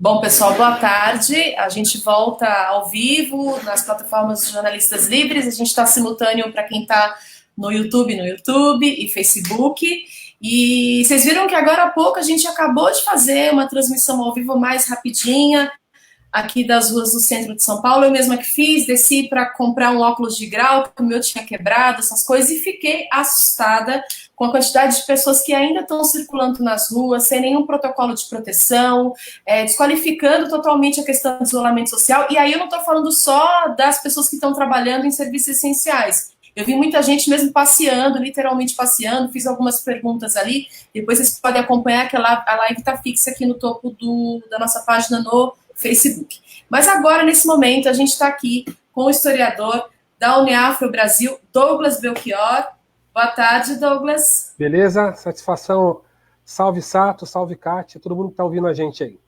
Bom, pessoal, boa tarde. A gente volta ao vivo nas plataformas de Jornalistas Livres. A gente está simultâneo para quem está no YouTube e Facebook. E vocês viram que agora há pouco a gente acabou de fazer uma transmissão ao vivo mais rapidinha aqui das ruas do centro de São Paulo. Eu mesma que fiz, desci para comprar um óculos de grau, porque o meu tinha quebrado, essas coisas, e fiquei assustada com a quantidade de pessoas que ainda estão circulando nas ruas, sem nenhum protocolo de proteção, desqualificando totalmente a questão do isolamento social. E aí eu não estou falando só das pessoas que estão trabalhando em serviços essenciais. Eu vi muita gente mesmo passeando, literalmente passeando, fiz algumas perguntas ali, depois vocês podem acompanhar que a live está fixa aqui no topo da nossa página no Facebook. Mas agora, nesse momento, a gente está aqui com o historiador da Uniafro Brasil, Douglas Belchior. Boa tarde, Douglas. Beleza? Satisfação. Salve, Sato, salve, Kátia, todo mundo que está ouvindo a gente aí.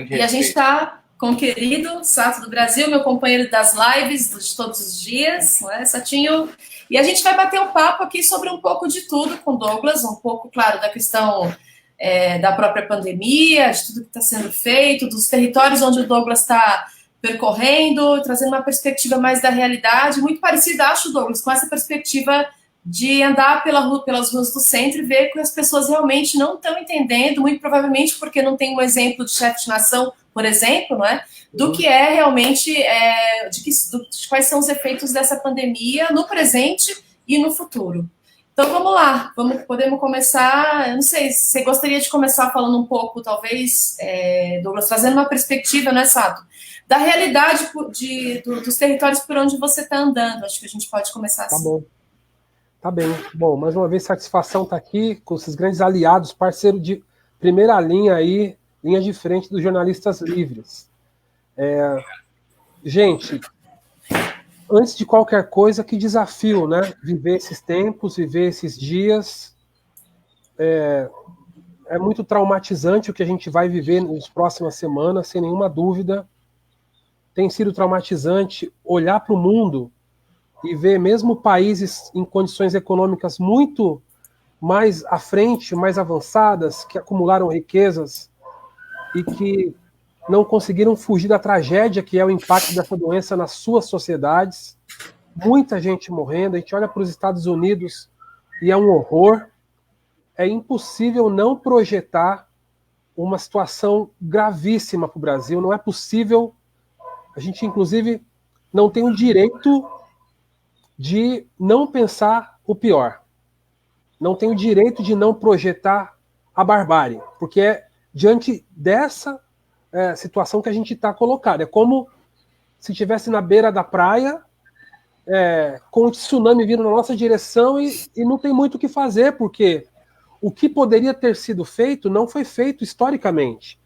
E a gente está com o querido Sato do Brasil, meu companheiro das lives de todos os dias, não é, Satinho? E a gente vai bater um papo aqui sobre um pouco de tudo com o Douglas, um pouco, claro, da questão da própria pandemia, de tudo que está sendo feito, dos territórios onde o Douglas está percorrendo, trazendo uma perspectiva mais da realidade, muito parecida, acho, Douglas, com essa perspectiva de andar pelas ruas do centro e ver que as pessoas realmente não estão entendendo, muito provavelmente porque não tem um exemplo de chefe de nação, por exemplo, não é? Do que é realmente, de quais são os efeitos dessa pandemia no presente e no futuro. Então vamos lá, podemos começar. Eu não sei, você gostaria de começar falando um pouco, talvez, Douglas, trazendo uma perspectiva, né, Sato, da realidade dos territórios por onde você está andando. Acho que a gente pode começar assim. Tá bom. Tá bem. Bom, mais uma vez, satisfação estar aqui com esses grandes aliados, parceiro de primeira linha aí, linha de frente dos jornalistas livres. Gente, antes de qualquer coisa, que desafio, né? Viver esses tempos, viver esses dias. É muito traumatizante o que a gente vai viver nas próximas semanas, sem nenhuma dúvida. Tem sido traumatizante olhar para o mundo e ver mesmo países em condições econômicas muito mais à frente, mais avançadas, que acumularam riquezas e que não conseguiram fugir da tragédia que é o impacto dessa doença nas suas sociedades. Muita gente morrendo. A gente olha para os Estados Unidos e é um horror. É impossível não projetar uma situação gravíssima para o Brasil. Não é possível. A gente, inclusive, não tem o direito de não pensar o pior. Não tem o direito de não projetar a barbárie, porque é diante dessa situação que a gente está colocado. É como se estivesse na beira da praia, com o tsunami vindo na nossa direção e não tem muito o que fazer, porque o que poderia ter sido feito não foi feito historicamente.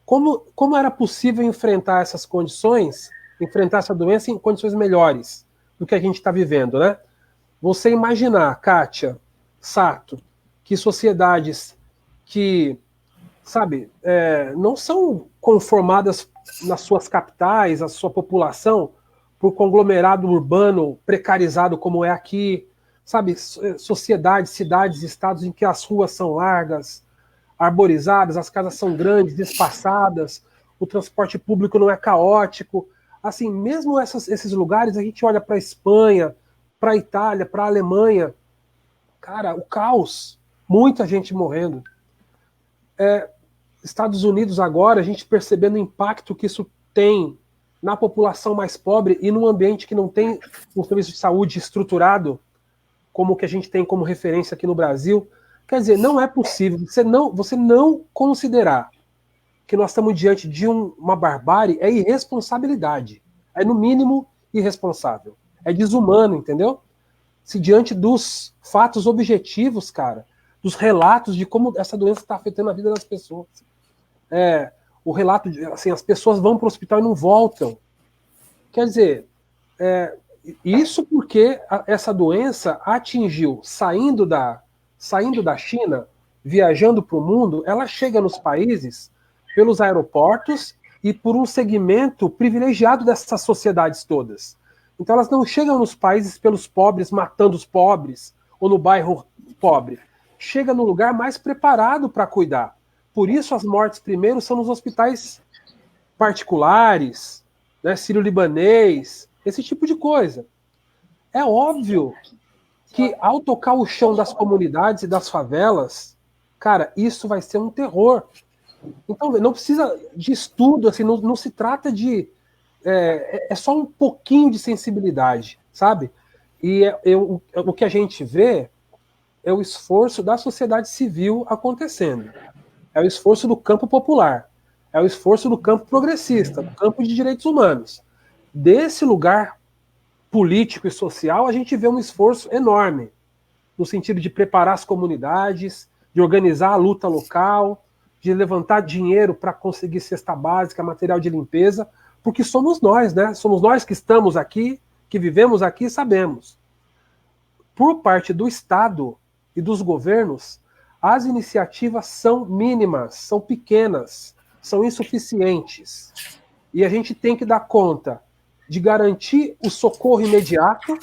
Como era possível enfrentar essas condições, enfrentar essa doença em condições melhores do que a gente está vivendo, né? Você imaginar, Kátia, Sato, que sociedades que, sabe, não são conformadas nas suas capitais, a sua população, por conglomerado urbano precarizado como é aqui, sabe, sociedades, cidades, estados em que as ruas são largas, arborizadas, as casas são grandes, espaçadas, o transporte público não é caótico. Assim, mesmo esses lugares, a gente olha para a Espanha, para a Itália, para a Alemanha, cara, o caos, muita gente morrendo. Estados Unidos agora, a gente percebendo o impacto que isso tem na população mais pobre e num ambiente que não tem um serviço de saúde estruturado, como o que a gente tem como referência aqui no Brasil. Quer dizer, não é possível você não considerar que nós estamos diante de uma barbárie é irresponsabilidade. É, no mínimo, irresponsável. É desumano, entendeu? Se diante dos fatos objetivos, cara, dos relatos de como essa doença está afetando a vida das pessoas. O relato de, assim, as pessoas vão para o hospital e não voltam. Quer dizer, isso porque essa doença atingiu, saindo da China, viajando para o mundo, ela chega nos países pelos aeroportos e por um segmento privilegiado dessas sociedades todas. Então elas não chegam nos países pelos pobres, matando os pobres, ou no bairro pobre. Chega no lugar mais preparado para cuidar. Por isso as mortes primeiro são nos hospitais particulares, né, sírio-libanês, esse tipo de coisa. É óbvio que ao tocar o chão das comunidades e das favelas, cara, isso vai ser um terror. Então, não precisa de estudo, assim, não se trata de... É só um pouquinho de sensibilidade, sabe? E o que a gente vê é o esforço da sociedade civil acontecendo. É o esforço do campo popular. É o esforço do campo progressista, do campo de direitos humanos. Desse lugar político e social, a gente vê um esforço enorme, no sentido de preparar as comunidades, de organizar a luta local, de levantar dinheiro para conseguir cesta básica, material de limpeza, porque somos nós, né? Somos nós que estamos aqui, que vivemos aqui, sabemos. Por parte do Estado e dos governos, as iniciativas são mínimas, são pequenas, são insuficientes. E a gente tem que dar conta de garantir o socorro imediato,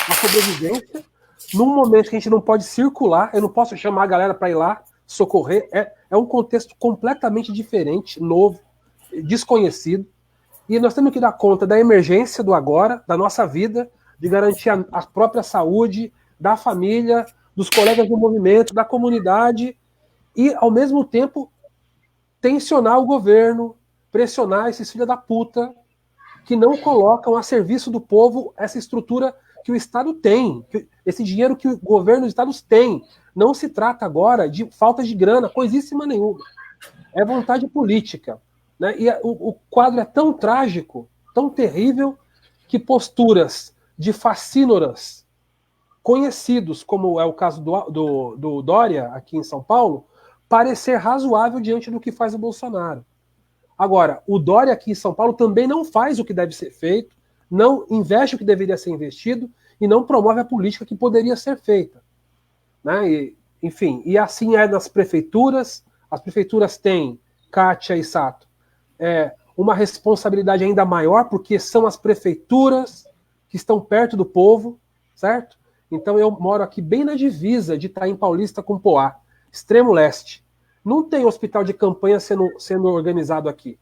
a sobrevivência, num momento que a gente não pode circular, eu não posso chamar a galera para ir lá socorrer, é um contexto completamente diferente, novo, desconhecido, e nós temos que dar conta da emergência do agora, da nossa vida, de garantir a própria saúde, da família, dos colegas do movimento, da comunidade, e, ao mesmo tempo, tensionar o governo, pressionar esses filhos da puta que não colocam a serviço do povo essa estrutura que o Estado tem, esse dinheiro que o governo dos Estados tem. Não se trata agora de falta de grana, coisíssima nenhuma. É vontade política. Né? E o quadro é tão trágico, tão terrível, que posturas de facínoras conhecidos, como é o caso do Dória, aqui em São Paulo, parecer razoável diante do que faz o Bolsonaro. Agora, o Dória aqui em São Paulo também não faz o que deve ser feito, não investe o que deveria ser investido e não promove a política que poderia ser feita. Né? Enfim, e assim é nas prefeituras. As prefeituras têm, Kátia e Sato, uma responsabilidade ainda maior, porque são as prefeituras que estão perto do povo, certo? Então eu moro aqui bem na divisa de Itaim Paulista com Poá, extremo leste. Não tem hospital de campanha sendo organizado aqui.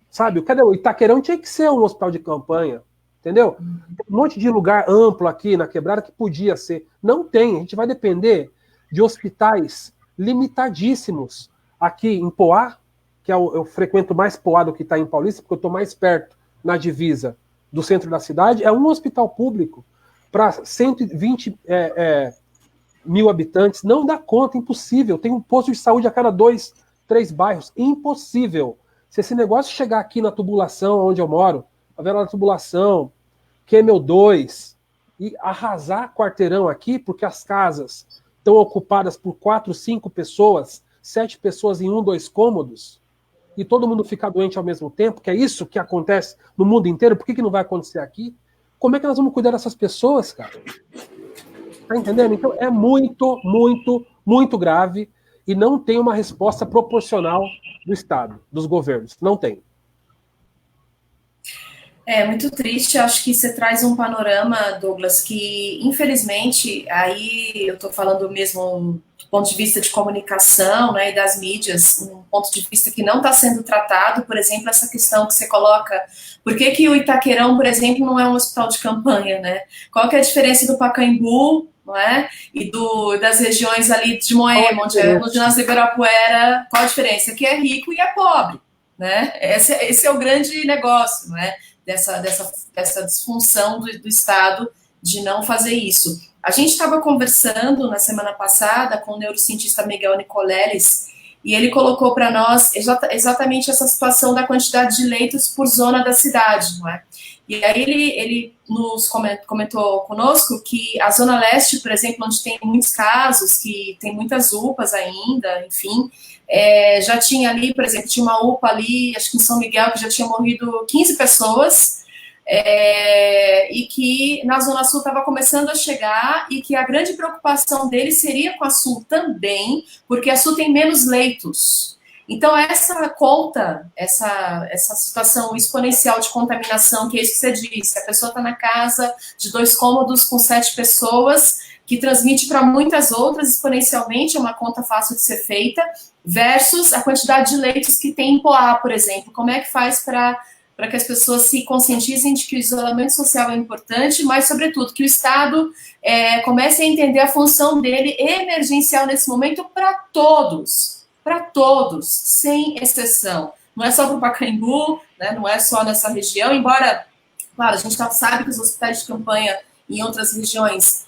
Sabe? Cadê o Itaquerão? Tinha que ser um hospital de campanha. Entendeu? Tem um monte de lugar amplo aqui na quebrada que podia ser. Não tem. A gente vai depender de hospitais limitadíssimos. Aqui em Poá, que eu frequento mais Poá do que Itaim Paulista, porque eu estou mais perto na divisa do centro da cidade, é um hospital público para 120 mil habitantes. Não dá conta, impossível. Tem um posto de saúde a cada 2, 3 bairros. Impossível. Se esse negócio chegar aqui na tubulação, onde eu moro, a Vela da Tubulação, Quêmel 2, e arrasar quarteirão aqui, porque as casas estão ocupadas por 4, 5 pessoas, 7 pessoas em 1, 2 cômodos, e todo mundo ficar doente ao mesmo tempo, que é isso que acontece no mundo inteiro, por que não vai acontecer aqui? Como é que nós vamos cuidar dessas pessoas, cara? Tá entendendo? Então é muito, muito, muito grave e não tem uma resposta proporcional do Estado, dos governos. Não tem. É muito triste, acho que você traz um panorama, Douglas, que infelizmente, aí eu estou falando mesmo do ponto de vista de comunicação, né, e das mídias, um ponto de vista que não está sendo tratado, por exemplo, essa questão que você coloca, por que o Itaquerão, por exemplo, não é um hospital de campanha, né? Qual que é a diferença do Pacaembu, não é? E das regiões ali de Moema, onde nós de Ibirapuera, qual a diferença? Que é rico e é pobre, né? Esse é o grande negócio, não é? Dessa disfunção do Estado de não fazer isso. A gente estava conversando na semana passada com o neurocientista Miguel Nicoleles e ele colocou para nós exatamente essa situação da quantidade de leitos por zona da cidade, não é? E aí ele nos comentou conosco que a Zona Leste, por exemplo, onde tem muitos casos, que tem muitas UPAs ainda, enfim, já tinha ali, por exemplo, tinha uma UPA ali, acho que em São Miguel, que já tinha morrido 15 pessoas, e que na Zona Sul estava começando a chegar, e que a grande preocupação dele seria com a Sul também, porque a Sul tem menos leitos. Então, essa conta, essa situação exponencial de contaminação, que é isso que você disse, a pessoa está na casa de 2 cômodos com 7 pessoas, que transmite para muitas outras exponencialmente, é uma conta fácil de ser feita, versus a quantidade de leitos que tem em Poá, por exemplo. Como é que faz para que as pessoas se conscientizem de que o isolamento social é importante, mas, sobretudo, que o Estado comece a entender a função dele emergencial nesse momento para todos, sem exceção. Não é só para o Pacaembu, né, não é só nessa região, embora, claro, a gente sabe que os hospitais de campanha em outras regiões,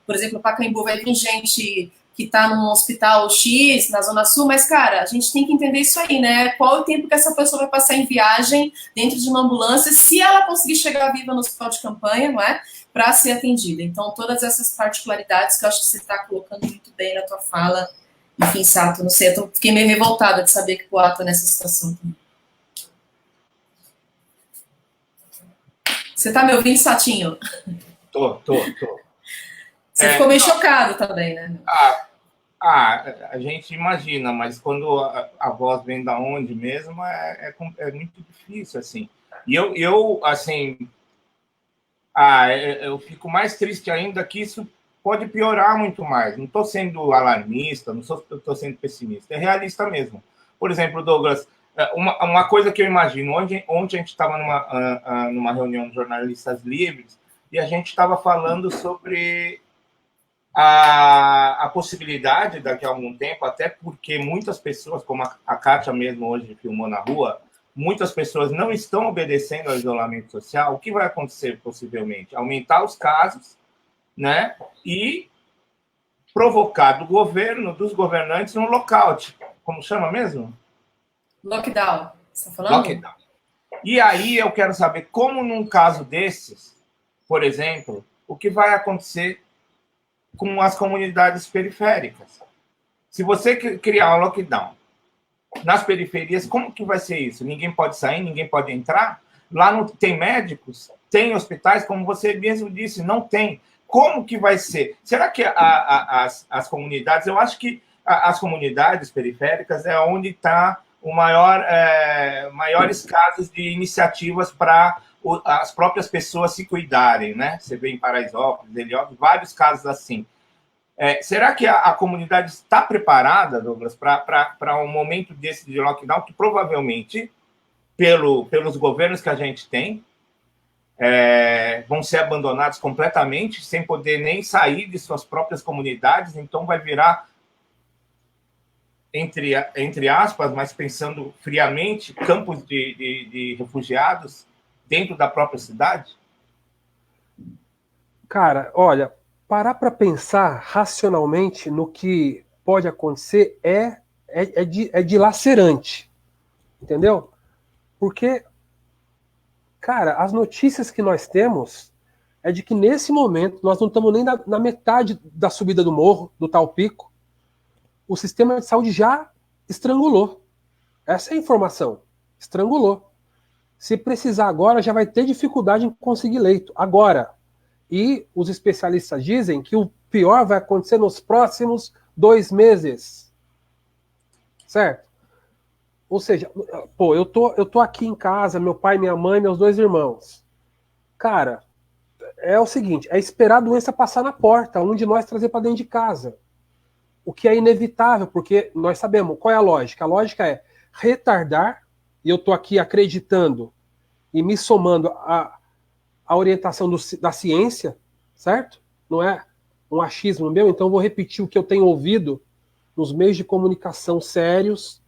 por exemplo, o Pacaembu vai vir gente que está num hospital X, na Zona Sul, mas, cara, a gente tem que entender isso aí, né? Qual é o tempo que essa pessoa vai passar em viagem dentro de uma ambulância, se ela conseguir chegar viva no hospital de campanha, não é? Para ser atendida. Então, todas essas particularidades que eu acho que você está colocando muito bem na tua fala. Enfim, Sato, não sei, fiquei meio revoltada de saber que o Poá está nessa situação também. Você está me ouvindo, Satinho? Tô. Você ficou meio chocado também, né? A gente imagina, mas quando a voz vem da onde mesmo, é muito difícil, assim. E eu assim, eu fico mais triste ainda que isso pode piorar muito mais. Não estou sendo alarmista, não estou sendo pessimista, é realista mesmo. Por exemplo, Douglas, uma coisa que eu imagino, ontem a gente estava numa reunião de jornalistas livres e a gente estava falando sobre a possibilidade daqui a algum tempo, até porque muitas pessoas, como a Kátia mesmo hoje filmou na rua, muitas pessoas não estão obedecendo ao isolamento social. O que vai acontecer possivelmente? Aumentar os casos, né? E provocar do governo, dos governantes, um lockout. Como chama mesmo? Lockdown. Você está falando? Lockdown. E aí eu quero saber como, num caso desses, por exemplo, o que vai acontecer com as comunidades periféricas. Se você criar um lockdown nas periferias, como que vai ser isso? Ninguém pode sair, ninguém pode entrar? Lá não tem médicos? Tem hospitais? Como você mesmo disse, não tem. Como que vai ser? Será que as comunidades... Eu acho que as comunidades periféricas é onde está o maiores casos de iniciativas para as próprias pessoas se cuidarem, né? Você vê em Paraisópolis, Heliópolis, vários casos assim. Será que a comunidade está preparada, Douglas, para um momento desse de lockdown que provavelmente, pelos governos que a gente tem, vão ser abandonados completamente, sem poder nem sair de suas próprias comunidades, então vai virar, entre aspas, mas pensando friamente, campos de refugiados dentro da própria cidade? Cara, olha, parar para pensar racionalmente no que pode acontecer é dilacerante, entendeu? Porque, cara, as notícias que nós temos é de que nesse momento nós não estamos nem na metade da subida do morro, do tal pico. O sistema de saúde já estrangulou. Essa é a informação. Estrangulou. Se precisar agora, já vai ter dificuldade em conseguir leito. Agora. E os especialistas dizem que o pior vai acontecer nos próximos 2 meses. Certo? Ou seja, pô, eu tô aqui em casa, meu pai, minha mãe, meus 2 irmãos. Cara, é o seguinte, é esperar a doença passar na porta, um de nós trazer para dentro de casa. O que é inevitável, porque nós sabemos qual é a lógica. A lógica é retardar, e eu tô aqui acreditando e me somando a orientação da ciência, certo? Não é um achismo meu, então eu vou repetir o que eu tenho ouvido nos meios de comunicação sérios,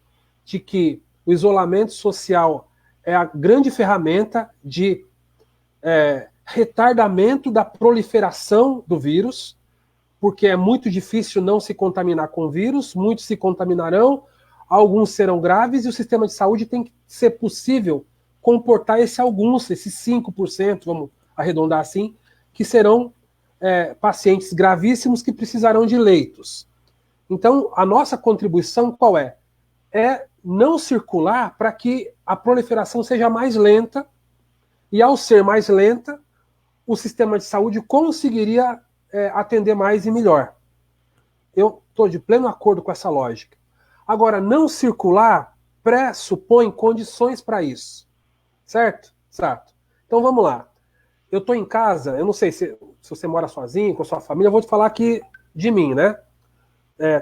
de que o isolamento social é a grande ferramenta de retardamento da proliferação do vírus, porque é muito difícil não se contaminar com o vírus, muitos se contaminarão, alguns serão graves, e o sistema de saúde tem que ser possível comportar esses 5%, vamos arredondar assim, que serão pacientes gravíssimos que precisarão de leitos. Então, a nossa contribuição qual é? É não circular para que a proliferação seja mais lenta, e ao ser mais lenta, o sistema de saúde conseguiria atender mais e melhor. Eu estou de pleno acordo com essa lógica. Agora, não circular pressupõe condições para isso. Certo? Certo. Então vamos lá. eu tô em casa, eu não sei se você mora sozinho, com a sua família, eu vou te falar aqui de mim, né?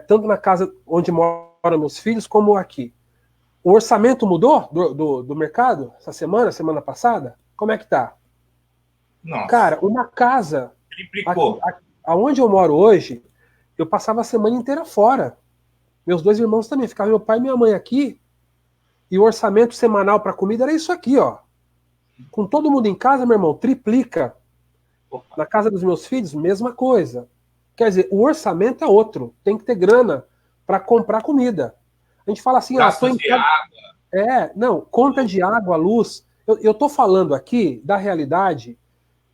Tanto na casa onde moram meus filhos, como aqui. O orçamento mudou do mercado essa semana passada? Como é que tá? Nossa. Cara, uma casa, Triplicou. aonde eu moro hoje, eu passava a semana inteira fora. Meus 2 irmãos também, ficava meu pai e minha mãe aqui, e o orçamento semanal para comida era isso aqui, ó. Com todo mundo em casa, meu irmão, triplica. Opa. Na casa dos meus filhos, mesma coisa. Quer dizer, o orçamento é outro. Tem que ter grana para comprar comida. A gente fala assim, Gastos de água. não, conta de água, luz. Eu tô falando aqui da realidade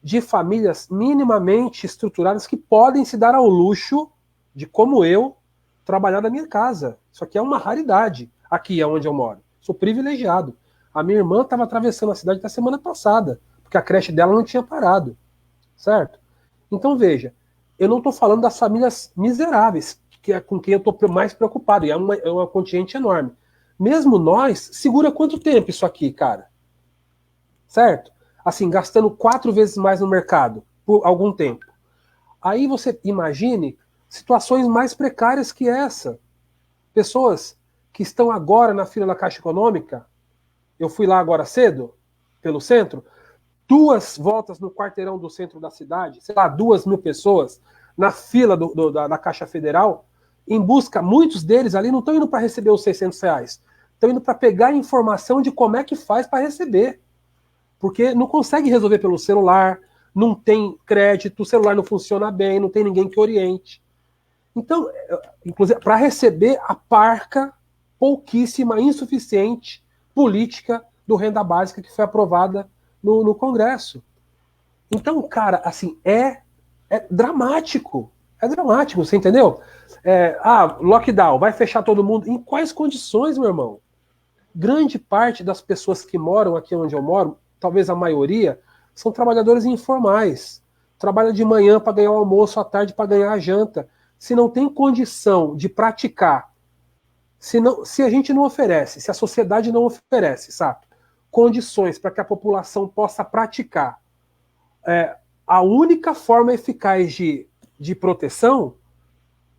de famílias minimamente estruturadas que podem se dar ao luxo de, como eu, trabalhar da minha casa. Isso aqui é uma raridade, aqui é onde eu moro. Sou privilegiado. A minha irmã estava atravessando a cidade da semana passada, porque a creche dela não tinha parado. Certo? Então, veja, eu não estou falando das famílias miseráveis, que é com quem eu estou mais preocupado, e é uma contingente enorme. Mesmo nós, segura quanto tempo isso aqui, cara? Certo? Assim, gastando 4 vezes mais no mercado por algum tempo. Aí você imagine situações mais precárias que essa. Pessoas que estão agora na fila da Caixa Econômica, eu fui lá agora cedo, pelo centro, 2 voltas no quarteirão do centro da cidade, sei lá, 2.000 pessoas na fila da Caixa Federal, em busca, muitos deles ali não estão indo para receber os R$600, estão indo para pegar informação de como é que faz para receber. Porque não consegue resolver pelo celular, não tem crédito, o celular não funciona bem, não tem ninguém que oriente. Então, inclusive, para receber a parca pouquíssima, insuficiente política do renda básica que foi aprovada no Congresso. Então, cara, assim, é dramático. É dramático, você entendeu? Lockdown, vai fechar todo mundo. Em quais condições, meu irmão? Grande parte das pessoas que moram aqui onde eu moro, talvez a maioria, são trabalhadores informais. Trabalha de manhã para ganhar o almoço, à tarde para ganhar a janta. Se não tem condição de praticar, se a gente não oferece, se a sociedade não oferece, sabe, condições para que a população possa praticar a única forma eficaz de proteção,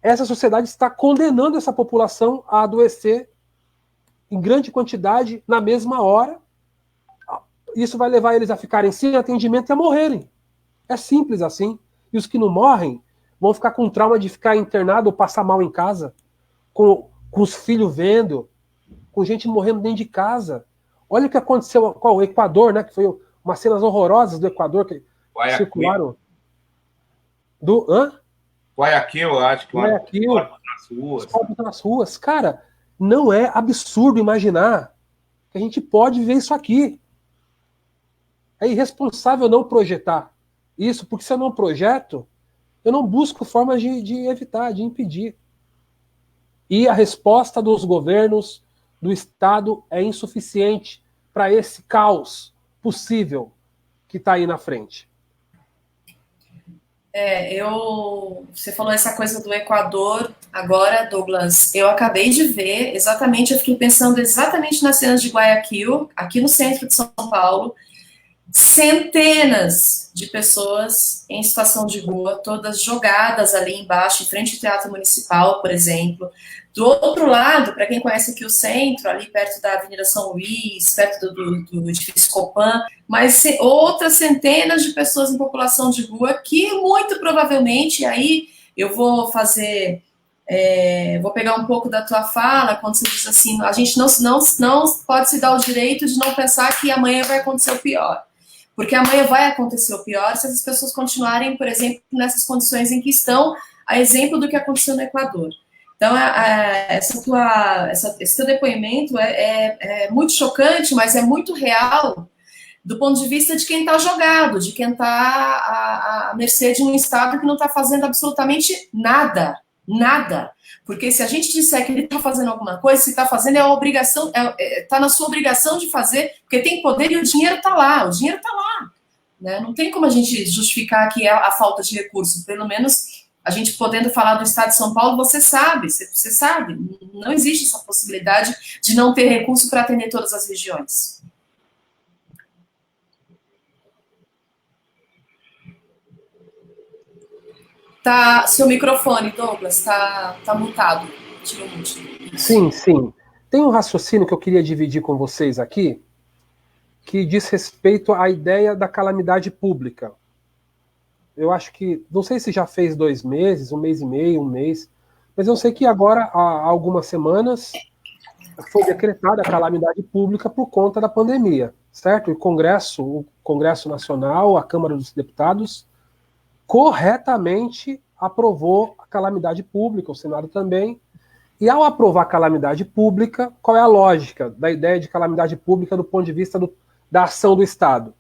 essa sociedade está condenando essa população a adoecer em grande quantidade na mesma hora. Isso vai levar eles a ficarem sem atendimento e a morrerem. É simples assim. E os que não morrem vão ficar com trauma de ficar internado ou passar mal em casa, com os filhos vendo, com gente morrendo dentro de casa. Olha o que aconteceu com o Equador, né? Que foi umas cenas horrorosas do Equador que circularam. Guayaquil, eu acho que Guayaquil, corpos nas ruas. Cara, não é absurdo imaginar que a gente pode ver isso aqui. É irresponsável não projetar isso, porque se eu não projeto, eu não busco formas de evitar, de impedir. E a resposta dos governos, do Estado, é insuficiente para esse caos possível que está aí na frente. Você falou essa coisa do Equador agora, Douglas. Eu acabei de ver, exatamente, eu fiquei pensando exatamente nas cenas de Guayaquil, aqui no centro de São Paulo, centenas de pessoas em situação de rua, todas jogadas ali embaixo, em frente ao Teatro Municipal, por exemplo. Do outro lado, para quem conhece aqui o centro, ali perto da Avenida São Luís, perto do edifício Copan, mas outras centenas de pessoas em população de rua que muito provavelmente, aí eu vou fazer... vou pegar um pouco da tua fala, quando você diz assim, a gente não pode se dar o direito de não pensar que amanhã vai acontecer o pior. Porque amanhã vai acontecer o pior se as pessoas continuarem, por exemplo, nessas condições em que estão, a exemplo do que aconteceu no Equador. Então, esse teu depoimento é muito chocante, mas é muito real do ponto de vista de quem está jogado, de quem está à mercê de um Estado que não está fazendo absolutamente nada. Nada. Porque se a gente disser que ele está fazendo alguma coisa, se está fazendo é a obrigação, está na sua obrigação de fazer, porque tem poder e o dinheiro está lá, né? Não tem como a gente justificar aqui a falta de recursos, pelo menos a gente podendo falar do Estado de São Paulo, você sabe, não existe essa possibilidade de não ter recurso para atender todas as regiões. Seu microfone, Douglas, tá mutado. Tira o mute. Sim, sim. Tem um raciocínio que eu queria dividir com vocês aqui, que diz respeito à ideia da calamidade pública. Eu acho que, não sei se já fez 2 meses, 1 mês e meio, 1 mês, mas eu sei que agora, há algumas semanas, foi decretada a calamidade pública por conta da pandemia, certo? O Congresso Nacional, a Câmara dos Deputados, corretamente aprovou a calamidade pública, o Senado também. E ao aprovar a calamidade pública, qual é a lógica da ideia de calamidade pública do ponto de vista da ação do Estado?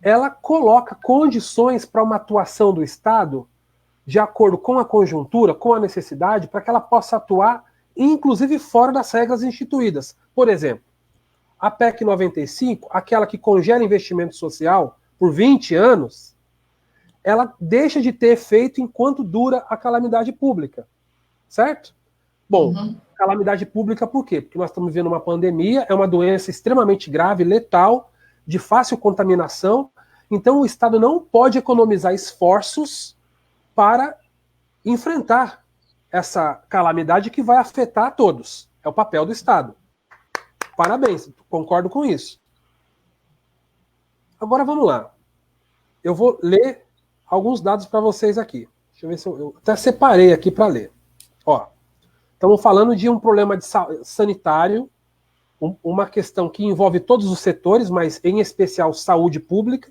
Ela coloca condições para uma atuação do Estado de acordo com a conjuntura, com a necessidade, para que ela possa atuar, inclusive fora das regras instituídas. Por exemplo, a PEC 95, aquela que congela investimento social por 20 anos, ela deixa de ter efeito enquanto dura a calamidade pública, certo? Bom, calamidade pública por quê? Porque nós estamos vivendo uma pandemia, é uma doença extremamente grave, letal, de fácil contaminação, então o Estado não pode economizar esforços para enfrentar essa calamidade que vai afetar a todos. É o papel do Estado. Parabéns, concordo com isso. Agora vamos lá. Eu vou ler alguns dados para vocês aqui. Deixa eu ver se eu até separei aqui para ler. Ó, estamos falando de um problema sanitário, uma questão que envolve todos os setores, mas em especial saúde pública,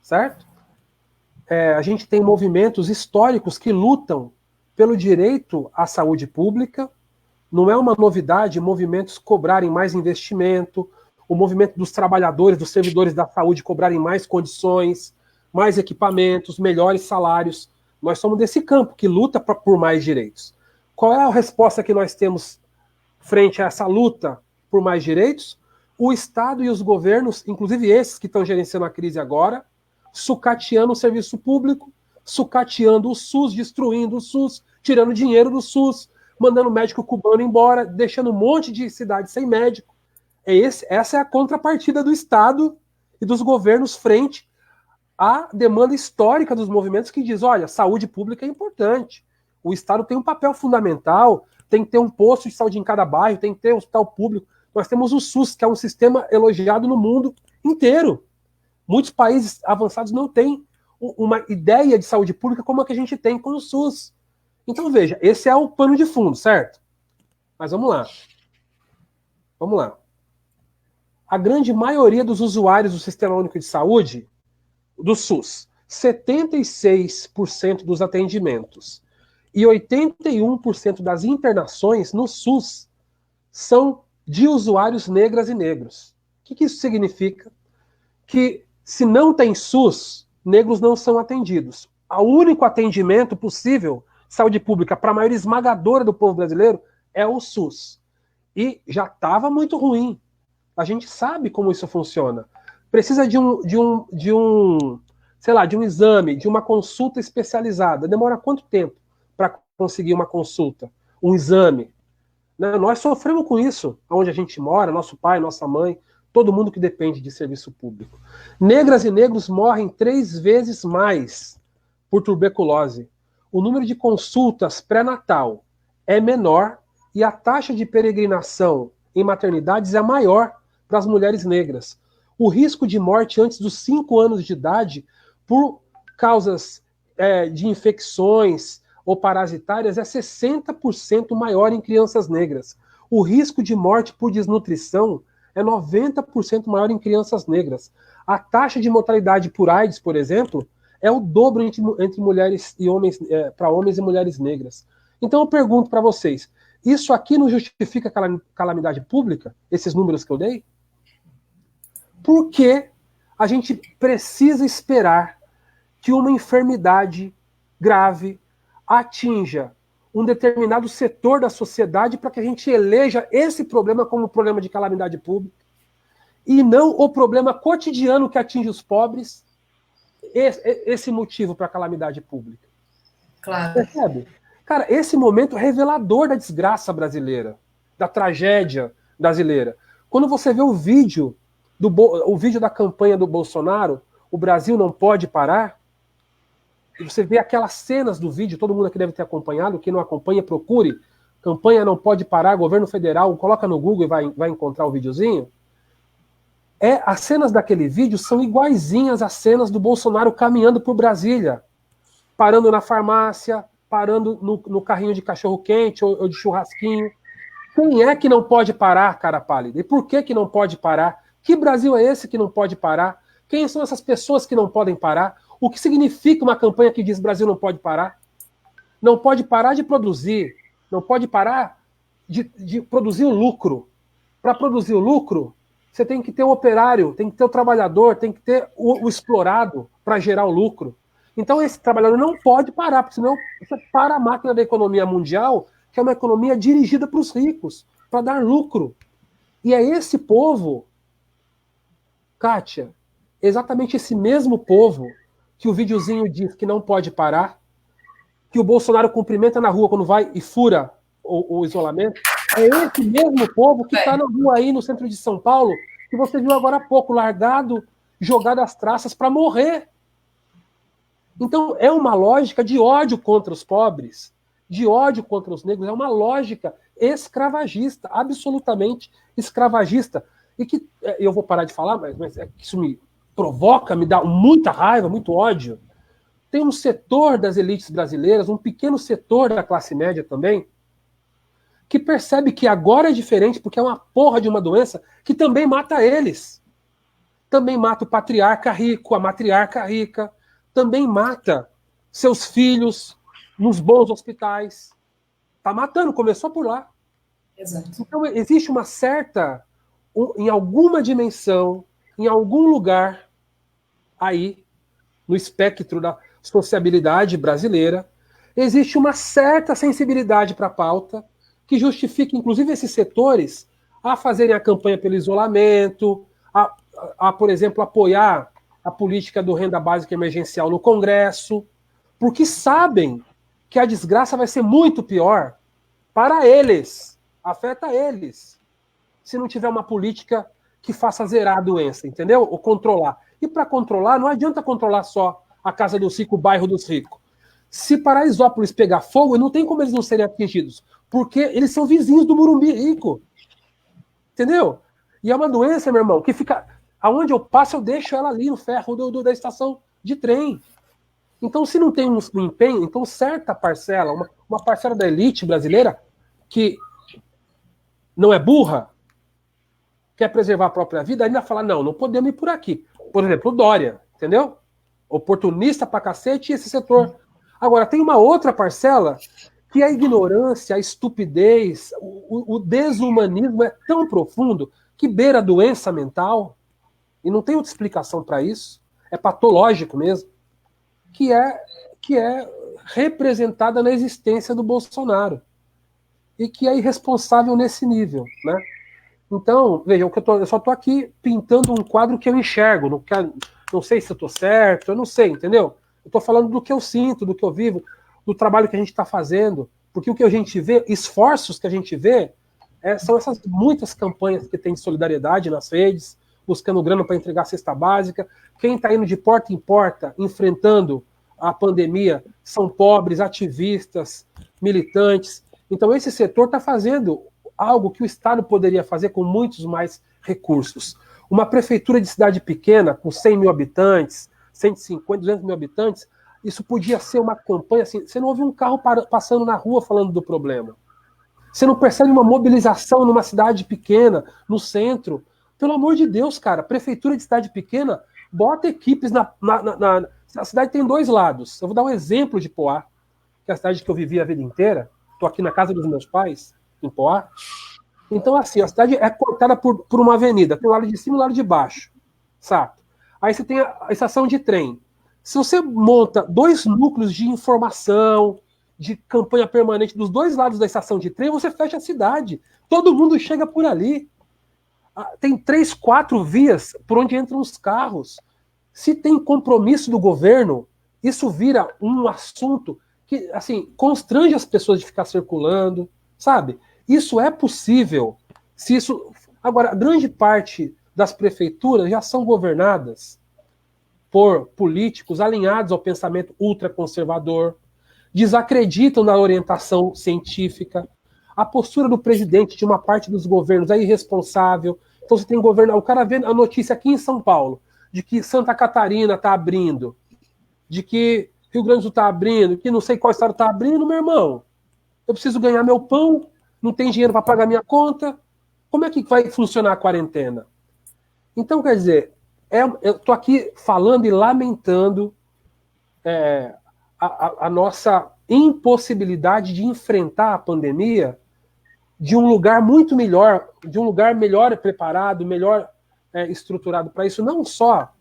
certo? A gente tem movimentos históricos que lutam pelo direito à saúde pública. Não é uma novidade movimentos cobrarem mais investimento, o movimento dos trabalhadores, dos servidores da saúde cobrarem mais condições, mais equipamentos, melhores salários. Nós somos desse campo que luta por mais direitos. Qual é a resposta que nós temos frente a essa luta por mais direitos? O Estado e os governos, inclusive esses que estão gerenciando a crise agora, sucateando o serviço público, sucateando o SUS, destruindo o SUS, tirando dinheiro do SUS, mandando o médico cubano embora, deixando um monte de cidades sem médico. Essa é a contrapartida do Estado e dos governos frente à demanda histórica dos movimentos que diz, olha, saúde pública é importante. O Estado tem um papel fundamental, tem que ter um posto de saúde em cada bairro, tem que ter um hospital público. Nós temos o SUS, que é um sistema elogiado no mundo inteiro. Muitos países avançados não têm uma ideia de saúde pública como a que a gente tem com o SUS. Então, veja, esse é o pano de fundo, certo? Mas vamos lá. Vamos lá. A grande maioria dos usuários do Sistema Único de Saúde, do SUS, 76% dos atendimentos e 81% das internações no SUS são de usuários negras e negros. O que isso significa? Que se não tem SUS, negros não são atendidos. O único atendimento possível, saúde pública, para a maioria esmagadora do povo brasileiro, é o SUS. E já estava muito ruim. A gente sabe como isso funciona. Precisa de um exame, de uma consulta especializada. Demora quanto tempo para conseguir uma consulta? Um exame? Né? Nós sofremos com isso, onde a gente mora, nosso pai, nossa mãe, todo mundo que depende de serviço público. Negras e negros morrem 3 vezes mais por tuberculose. O número de consultas pré-natal é menor e a taxa de peregrinação em maternidades é maior para as mulheres negras. O risco de morte antes dos 5 anos de idade por causas de infecções ou parasitárias é 60% maior em crianças negras. O risco de morte por desnutrição é 90% maior em crianças negras. A taxa de mortalidade por AIDS, por exemplo, é o dobro entre mulheres e homens, para homens e mulheres negras. Então eu pergunto para vocês, isso aqui não justifica calamidade pública, esses números que eu dei? Por que a gente precisa esperar que uma enfermidade grave atinja um determinado setor da sociedade para que a gente eleja esse problema como problema de calamidade pública e não o problema cotidiano que atinge os pobres, esse motivo para a calamidade pública? Claro. Percebe? Cara, esse momento é revelador da desgraça brasileira, da tragédia brasileira. Quando você vê o vídeo da campanha do Bolsonaro, o Brasil não pode parar, e você vê aquelas cenas do vídeo, todo mundo aqui deve ter acompanhado, quem não acompanha, procure, campanha não pode parar, governo federal, coloca no Google e vai encontrar o videozinho. As cenas daquele vídeo são iguaizinhas às cenas do Bolsonaro caminhando por Brasília, parando na farmácia, parando no carrinho de cachorro-quente ou de churrasquinho. Quem é que não pode parar, cara pálida? E por que não pode parar? Que Brasil é esse que não pode parar? Quem são essas pessoas que não podem parar? O que significa uma campanha que diz Brasil não pode parar? Não pode parar de produzir, não pode parar de produzir o lucro. Para produzir o lucro, você tem que ter o operário, tem que ter o trabalhador, tem que ter o explorado para gerar o lucro. Então esse trabalhador não pode parar, porque senão você para a máquina da economia mundial, que é uma economia dirigida para os ricos, para dar lucro. E é esse povo, Kátia, exatamente esse mesmo povo que o videozinho diz que não pode parar, que o Bolsonaro cumprimenta na rua quando vai e fura o isolamento, é esse mesmo povo que está na rua aí no centro de São Paulo, que você viu agora há pouco, largado, jogado às traças para morrer. Então é uma lógica de ódio contra os pobres, de ódio contra os negros, é uma lógica escravagista, absolutamente escravagista. E que eu vou parar de falar, mas isso me provoca, me dá muita raiva, muito ódio. Tem um setor das elites brasileiras, um pequeno setor da classe média também, que percebe que agora é diferente porque é uma porra de uma doença que também mata eles. Também mata o patriarca rico, a matriarca rica, também mata seus filhos nos bons hospitais. Tá matando, começou por lá. Exato. Então existe uma certa, em alguma dimensão, em algum lugar aí, no espectro da sociabilidade brasileira, existe uma certa sensibilidade para a pauta que justifica, inclusive, esses setores a fazerem a campanha pelo isolamento, por exemplo, apoiar a política do renda básica emergencial no Congresso, porque sabem que a desgraça vai ser muito pior para eles, afeta eles, se não tiver uma política que faça zerar a doença, entendeu? Ou controlar. E para controlar, não adianta controlar só a casa dos ricos, o bairro dos ricos. Se Paraisópolis pegar fogo, não tem como eles não serem atingidos, porque eles são vizinhos do Morumbi rico. Entendeu? E é uma doença, meu irmão, que fica... Aonde eu passo, eu deixo ela ali no ferro da estação de trem. Então, se não tem um empenho, então certa parcela, uma parcela da elite brasileira, que não é burra, quer preservar a própria vida, ainda fala, não podemos ir por aqui. Por exemplo, o Dória, entendeu? Oportunista pra cacete e esse setor. Agora, tem uma outra parcela que a ignorância, a estupidez, o desumanismo é tão profundo que beira a doença mental, e não tem outra explicação para isso, é patológico mesmo, que é representada na existência do Bolsonaro, e que é irresponsável nesse nível, né? Então, veja, eu só estou aqui pintando um quadro que eu enxergo, não sei se eu estou certo, eu não sei, entendeu? Eu estou falando do que eu sinto, do que eu vivo, do trabalho que a gente está fazendo, porque o que a gente vê, esforços que a gente vê, são essas muitas campanhas que tem de solidariedade nas redes, buscando grana para entregar a cesta básica. Quem está indo de porta em porta, enfrentando a pandemia, são pobres, ativistas, militantes. Então esse setor está fazendo algo que o Estado poderia fazer com muitos mais recursos. Uma prefeitura de cidade pequena, com 100 mil habitantes, 150, 200 mil habitantes, isso podia ser uma campanha assim. Você não ouve um carro passando na rua falando do problema. Você não percebe uma mobilização numa cidade pequena, no centro. Pelo amor de Deus, cara, prefeitura de cidade pequena, bota equipes A cidade tem dois lados. Eu vou dar um exemplo de Poá, que é a cidade que eu vivi a vida inteira. Estou aqui na casa dos meus pais, em Poá. Então, assim, a cidade é cortada por uma avenida. Tem o lado de cima e o lado de baixo. Sabe? Aí você tem a estação de trem. Se você monta dois núcleos de informação, de campanha permanente dos dois lados da estação de trem, você fecha a cidade. Todo mundo chega por ali. Tem 3, 4 vias por onde entram os carros. Se tem compromisso do governo, isso vira um assunto que, assim, constrange as pessoas de ficar circulando, sabe? Isso é possível. Agora, grande parte das prefeituras já são governadas por políticos alinhados ao pensamento ultraconservador, desacreditam na orientação científica. A postura do presidente de uma parte dos governos é irresponsável. Então você tem governo, o cara vê a notícia aqui em São Paulo de que Santa Catarina está abrindo, de que Rio Grande do Sul está abrindo, que não sei qual estado está abrindo, meu irmão. Eu preciso ganhar meu pão, não tem dinheiro para pagar minha conta. Como é que vai funcionar a quarentena? Então, quer dizer, eu estou aqui falando e lamentando a nossa impossibilidade de enfrentar a pandemia de um lugar muito melhor, de um lugar melhor preparado, melhor estruturado para isso, não só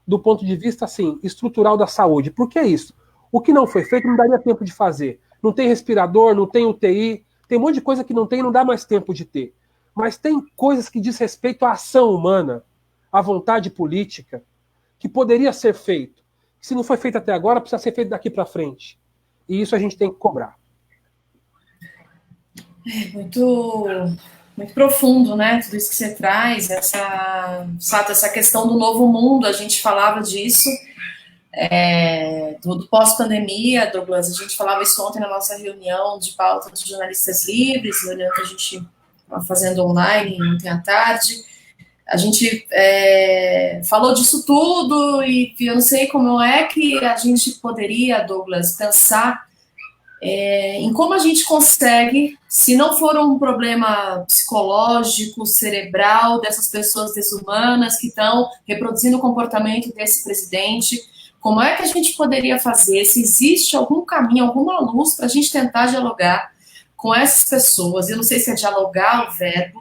do ponto de vista assim, estrutural da saúde. Por que isso? O que não foi feito não daria tempo de fazer. Não tem respirador, não tem UTI, tem um monte de coisa que não tem e não dá mais tempo de ter. Mas tem coisas que diz respeito à ação humana, à vontade política, que poderia ser feito. Se não foi feito até agora, precisa ser feito daqui para frente. E isso a gente tem que cobrar. Muito, muito profundo, né? Tudo isso que você traz, essa questão do novo mundo, a gente falava disso, do pós-pandemia, Douglas, a gente falava isso ontem na nossa reunião de pauta de jornalistas livres, reunião que a gente estava fazendo online ontem à tarde. A gente falou disso tudo e eu não sei como é que a gente poderia, Douglas, pensar em como a gente consegue, se não for um problema psicológico, cerebral, dessas pessoas desumanas que estão reproduzindo o comportamento desse presidente, como é que a gente poderia fazer, se existe algum caminho, alguma luz para a gente tentar dialogar com essas pessoas. Eu não sei se é dialogar o verbo,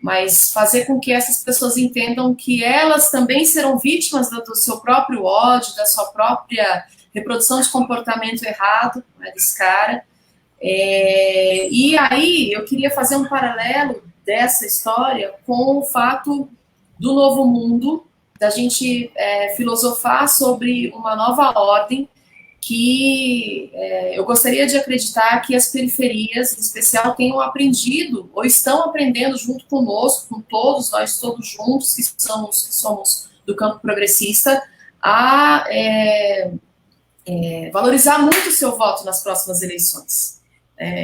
mas fazer com que essas pessoas entendam que elas também serão vítimas do seu próprio ódio, da sua própria reprodução de comportamento errado, né, desse cara. E aí eu queria fazer um paralelo dessa história com o fato do novo mundo, da gente filosofar sobre uma nova ordem que eu gostaria de acreditar que as periferias, em especial, tenham aprendido ou estão aprendendo junto conosco, com todos, nós todos juntos, que somos do campo progressista, a valorizar muito o seu voto nas próximas eleições.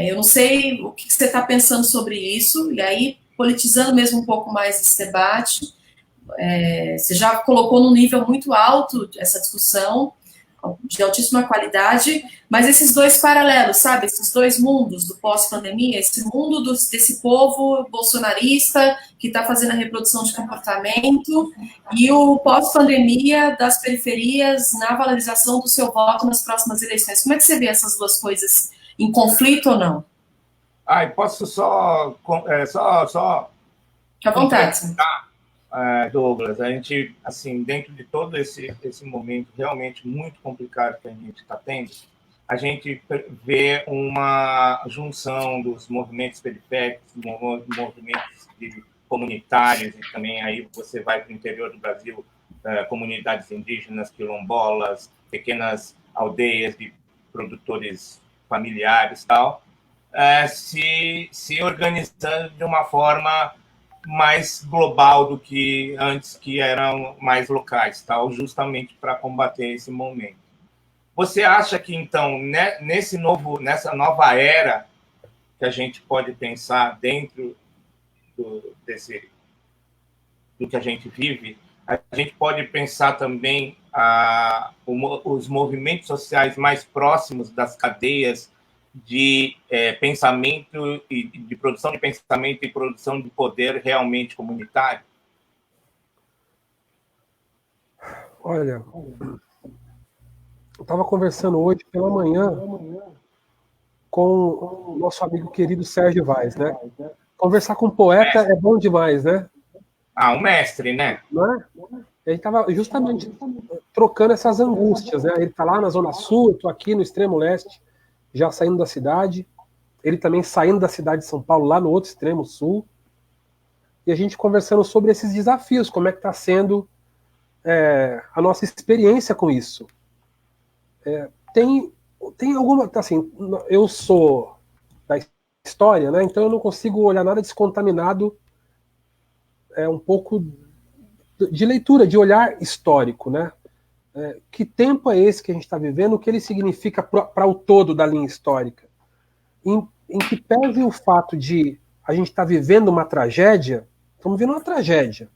Eu não sei o que você está pensando sobre isso, e aí, politizando mesmo um pouco mais esse debate, você já colocou num nível muito alto essa discussão, de altíssima qualidade, mas esses dois paralelos, sabe? Esses dois mundos do pós-pandemia, esse mundo desse povo bolsonarista que está fazendo a reprodução de comportamento e o pós-pandemia das periferias na valorização do seu voto nas próximas eleições. Como é que você vê essas duas coisas em conflito ou não? Posso só Fique à vontade. Douglas, a gente, assim, dentro de todo esse momento realmente muito complicado que a gente está tendo, a gente vê uma junção dos movimentos periféricos, movimentos comunitários, e também aí você vai para o interior do Brasil, comunidades indígenas, quilombolas, pequenas aldeias de produtores familiares e tal, se organizando de uma forma mais global do que antes, que eram mais locais, tal, justamente para combater esse momento. Você acha que, então, nessa nova era que a gente pode pensar dentro do que a gente vive, a gente pode pensar também os movimentos sociais mais próximos das cadeias de pensamento e de produção de pensamento e produção de poder realmente comunitário? Olha, eu estava conversando hoje pela manhã com o nosso amigo querido Sérgio Vaz, né? Conversar com um poeta é bom demais, né? Um mestre, né? Não é? Ele estava justamente trocando essas angústias, né? Ele está lá na Zona Sul, eu estou aqui no extremo leste, já saindo da cidade, ele também saindo da cidade de São Paulo, lá no outro extremo sul, e a gente conversando sobre esses desafios, como é que está sendo a nossa experiência com isso. Tem alguma, assim, eu sou da história, né, então eu não consigo olhar nada descontaminado, um pouco de leitura, de olhar histórico, né? que tempo é esse que a gente está vivendo, o que ele significa para o todo da linha histórica. Em que pese o fato de a gente estar vivendo uma tragédia, estamos vivendo uma tragédia,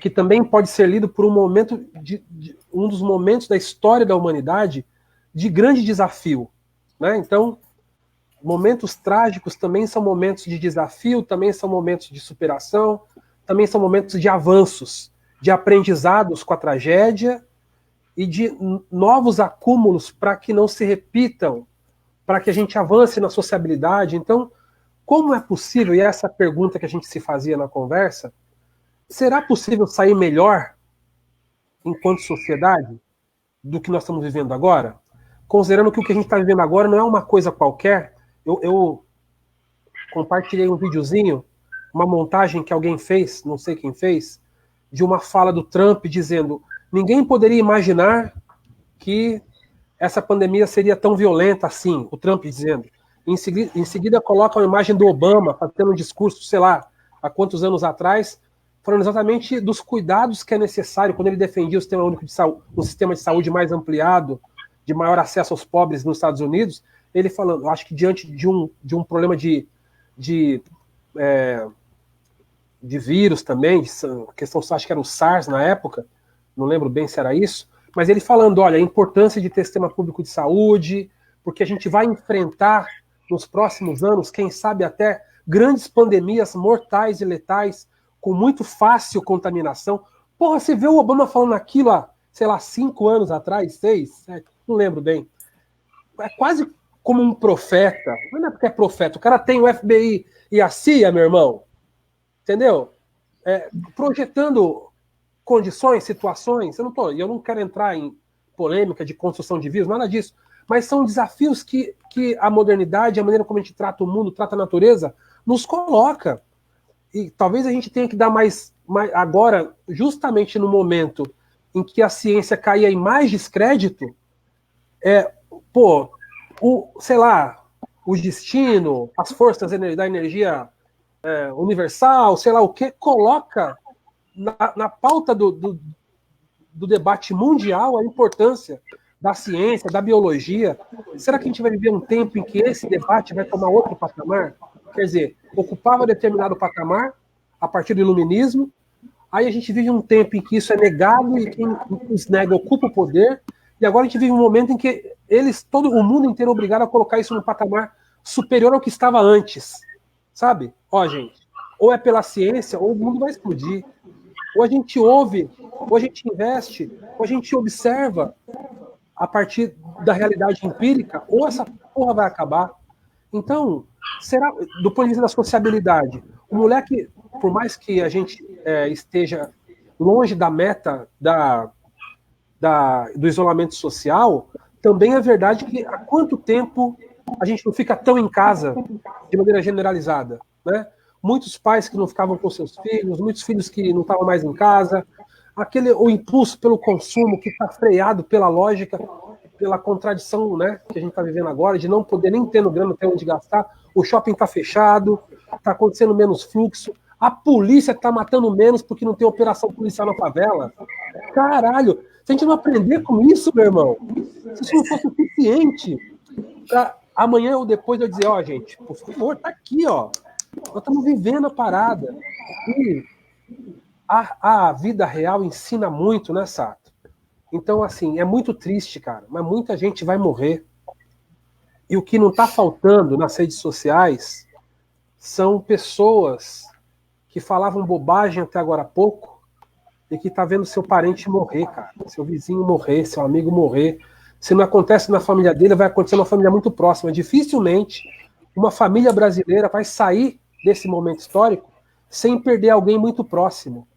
que também pode ser lido por um momento, um dos momentos da história da humanidade de grande desafio. Né? Então, momentos trágicos também são momentos de desafio, também são momentos de superação, também são momentos de avanços, de aprendizados com a tragédia e de novos acúmulos para que não se repitam, para que a gente avance na sociabilidade. Então, como é possível, e essa pergunta que a gente se fazia na conversa, será possível sair melhor enquanto sociedade do que nós estamos vivendo agora? Considerando que o que a gente está vivendo agora não é uma coisa qualquer. Eu compartilhei um videozinho, uma montagem que alguém fez, não sei quem fez, de uma fala do Trump dizendo: ninguém poderia imaginar que essa pandemia seria tão violenta assim, o Trump dizendo. Em seguida coloca uma imagem do Obama fazendo um discurso, sei lá, há quantos anos atrás, falando exatamente dos cuidados que é necessário quando ele defendia o sistema único de saúde, um sistema de saúde mais ampliado, de maior acesso aos pobres nos Estados Unidos. Ele falando, acho que diante de um problema de vírus também, de questão, acho que era o SARS na época, não lembro bem se era isso, mas ele falando, olha, a importância de ter sistema público de saúde, porque a gente vai enfrentar nos próximos anos, quem sabe até grandes pandemias mortais e letais, com muito fácil contaminação. Porra, você vê o Obama falando aquilo há, sei lá, 5 anos atrás, 6, 7, não lembro bem. É quase como um profeta. Não é porque é profeta, o cara tem o FBI e a CIA, meu irmão. Entendeu? Projetando condições, situações. Eu não quero entrar em polêmica de construção de vírus, nada disso. Mas são desafios que a modernidade, a maneira como a gente trata o mundo, trata a natureza, nos coloca. E talvez a gente tenha que dar mais agora, justamente no momento em que a ciência caía em mais descrédito, sei lá, o destino, as forças da energia universal, sei lá o que, coloca na pauta do debate mundial a importância da ciência, da biologia. Será que a gente vai viver um tempo em que esse debate vai tomar outro patamar? Quer dizer, ocupava determinado patamar a partir do iluminismo, aí a gente vive um tempo em que isso é negado e quem os nega ocupa o poder, e agora a gente vive um momento em que todo o mundo inteiro é obrigado a colocar isso num patamar superior ao que estava antes. Sabe? Ó, gente, ou é pela ciência, ou o mundo vai explodir. Ou a gente ouve, ou a gente investe, ou a gente observa a partir da realidade empírica, ou essa porra vai acabar. Então, será, do ponto de vista da sociabilidade, o moleque, por mais que a gente esteja longe da meta do isolamento social, também é verdade que há quanto tempo a gente não fica tão em casa de maneira generalizada, né? Muitos pais que não ficavam com seus filhos, muitos filhos que não estavam mais em casa, o impulso pelo consumo que está freado pela lógica, pela contradição, né, que a gente está vivendo agora, de não poder nem ter no grana, ter onde gastar, o shopping está fechado, está acontecendo menos fluxo, a polícia está matando menos porque não tem operação policial na favela. Caralho, se a gente não aprender com isso, meu irmão, se isso não for suficiente para amanhã ou depois eu dizer, ó, gente, por favor, tá aqui, ó, nós estamos vivendo a parada. E a vida real ensina muito, né, Sato? Então, assim, é muito triste, cara, mas muita gente vai morrer. E o que não está faltando nas redes sociais são pessoas que falavam bobagem até agora há pouco e que tá vendo seu parente morrer, cara. Seu vizinho morrer, seu amigo morrer. Se não acontece na família dele, vai acontecer numa família muito próxima. Dificilmente uma família brasileira vai sair desse momento histórico sem perder alguém muito próximo.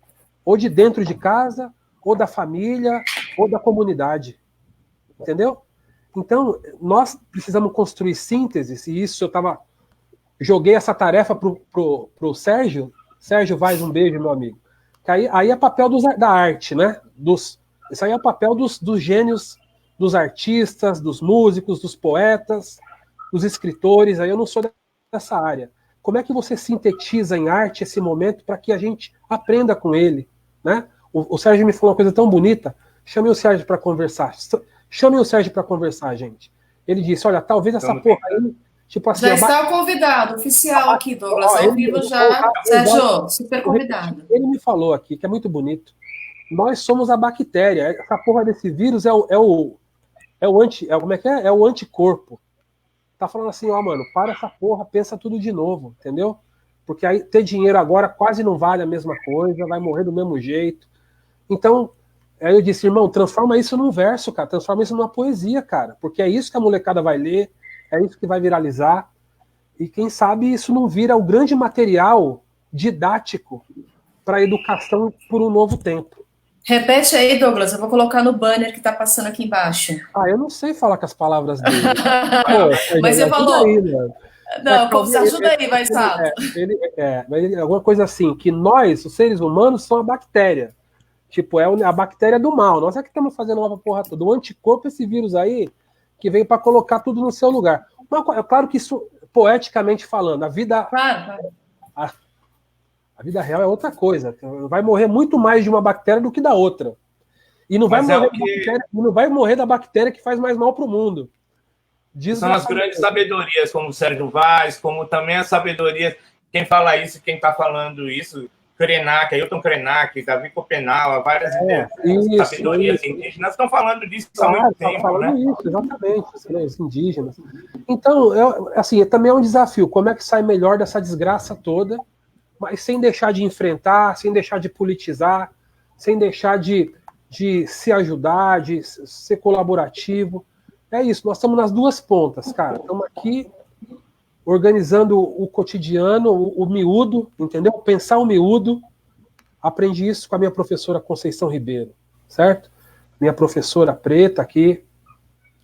Ou de dentro de casa, ou da família, ou da comunidade. Entendeu? Então, nós precisamos construir sínteses, e isso joguei essa tarefa pro Sérgio. Sérgio Vaz, um beijo, meu amigo. Aí é papel da arte, né? Isso aí é o papel dos gênios, dos artistas, dos músicos, dos poetas, dos escritores. Aí eu não sou dessa área. Como é que você sintetiza em arte esse momento para que a gente aprenda com ele, né? O Sérgio me falou uma coisa tão bonita. Chamem o Sérgio para conversar. Chamem o Sérgio para conversar, gente. Ele disse, olha, talvez essa porra aí, tipo assim... Já está o convidado oficial aqui, Douglas, ao vivo já. Sérgio, super convidado. Ele me falou aqui, que é muito bonito, nós somos a bactéria. Essa porra desse vírus é o anticorpo. Tá falando assim, ó, mano, para essa porra, pensa tudo de novo, entendeu? Porque aí ter dinheiro agora quase não vale a mesma coisa, vai morrer do mesmo jeito. Então, aí eu disse, irmão, transforma isso num verso, cara, transforma isso numa poesia, cara, porque é isso que a molecada vai ler, é isso que vai viralizar, e quem sabe isso não vira o grande material didático para a educação por um novo tempo. Repete aí, Douglas, eu vou colocar no banner que está passando aqui embaixo. Eu não sei falar com as palavras dele. Mas você falou... Aí, não, ajuda aí, vai, Sato. Alguma coisa assim, que nós, os seres humanos, somos a bactéria. Tipo, é a bactéria do mal. Nós é que estamos fazendo uma porra toda. O anticorpo, esse vírus aí, que veio para colocar tudo no seu lugar. Mas, é claro que isso, poeticamente falando, a vida... Claro. A vida real é outra coisa. Vai morrer muito mais de uma bactéria do que da outra. E não vai morrer da bactéria que faz mais mal para o mundo. São as grandes sabedorias, como o Sérgio Vaz, como também a sabedoria, quem fala isso, quem está falando isso, Krenak, Ailton Krenak, Davi Copenau, várias sabedorias indígenas estão falando disso há muito tempo, né? Isso, exatamente, os indígenas. Então, assim, também é um desafio, como é que sai melhor dessa desgraça toda, mas sem deixar de enfrentar, sem deixar de politizar, sem deixar de se ajudar, de ser colaborativo. É isso, nós estamos nas duas pontas, cara. Estamos aqui organizando o cotidiano, o miúdo, entendeu? Pensar o miúdo. Aprendi isso com a minha professora Conceição Ribeiro, certo? Minha professora preta aqui,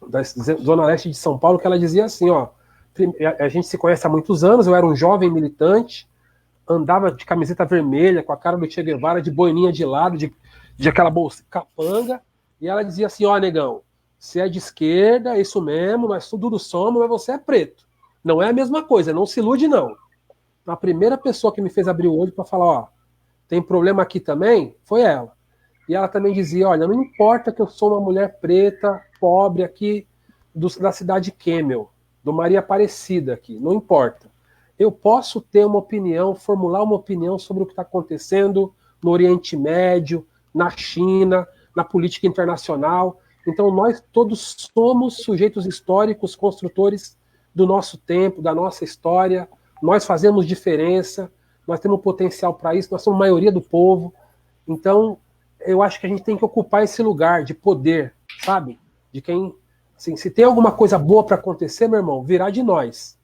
da Zona Leste de São Paulo, que ela dizia assim, ó, a gente se conhece há muitos anos, eu era um jovem militante, andava de camiseta vermelha, com a cara do Che Guevara, de boininha de lado, de aquela bolsa capanga, e ela dizia assim, ó, negão, você é de esquerda, é isso mesmo, nós tudo somos, mas você é preto. Não é a mesma coisa, não se ilude, não. A primeira pessoa que me fez abrir o olho para falar, ó, tem problema aqui também, foi ela. E ela também dizia, olha, não importa que eu sou uma mulher preta, pobre aqui, da cidade de Kemmel, do Maria Aparecida aqui, não importa. Eu posso ter uma opinião, formular uma opinião sobre o que está acontecendo no Oriente Médio, na China, na política internacional. Então, nós todos somos sujeitos históricos, construtores do nosso tempo, da nossa história. Nós fazemos diferença, nós temos potencial para isso, nós somos maioria do povo. Então, eu acho que a gente tem que ocupar esse lugar de poder, sabe? De quem, assim, se tem alguma coisa boa para acontecer, meu irmão, virá de nós.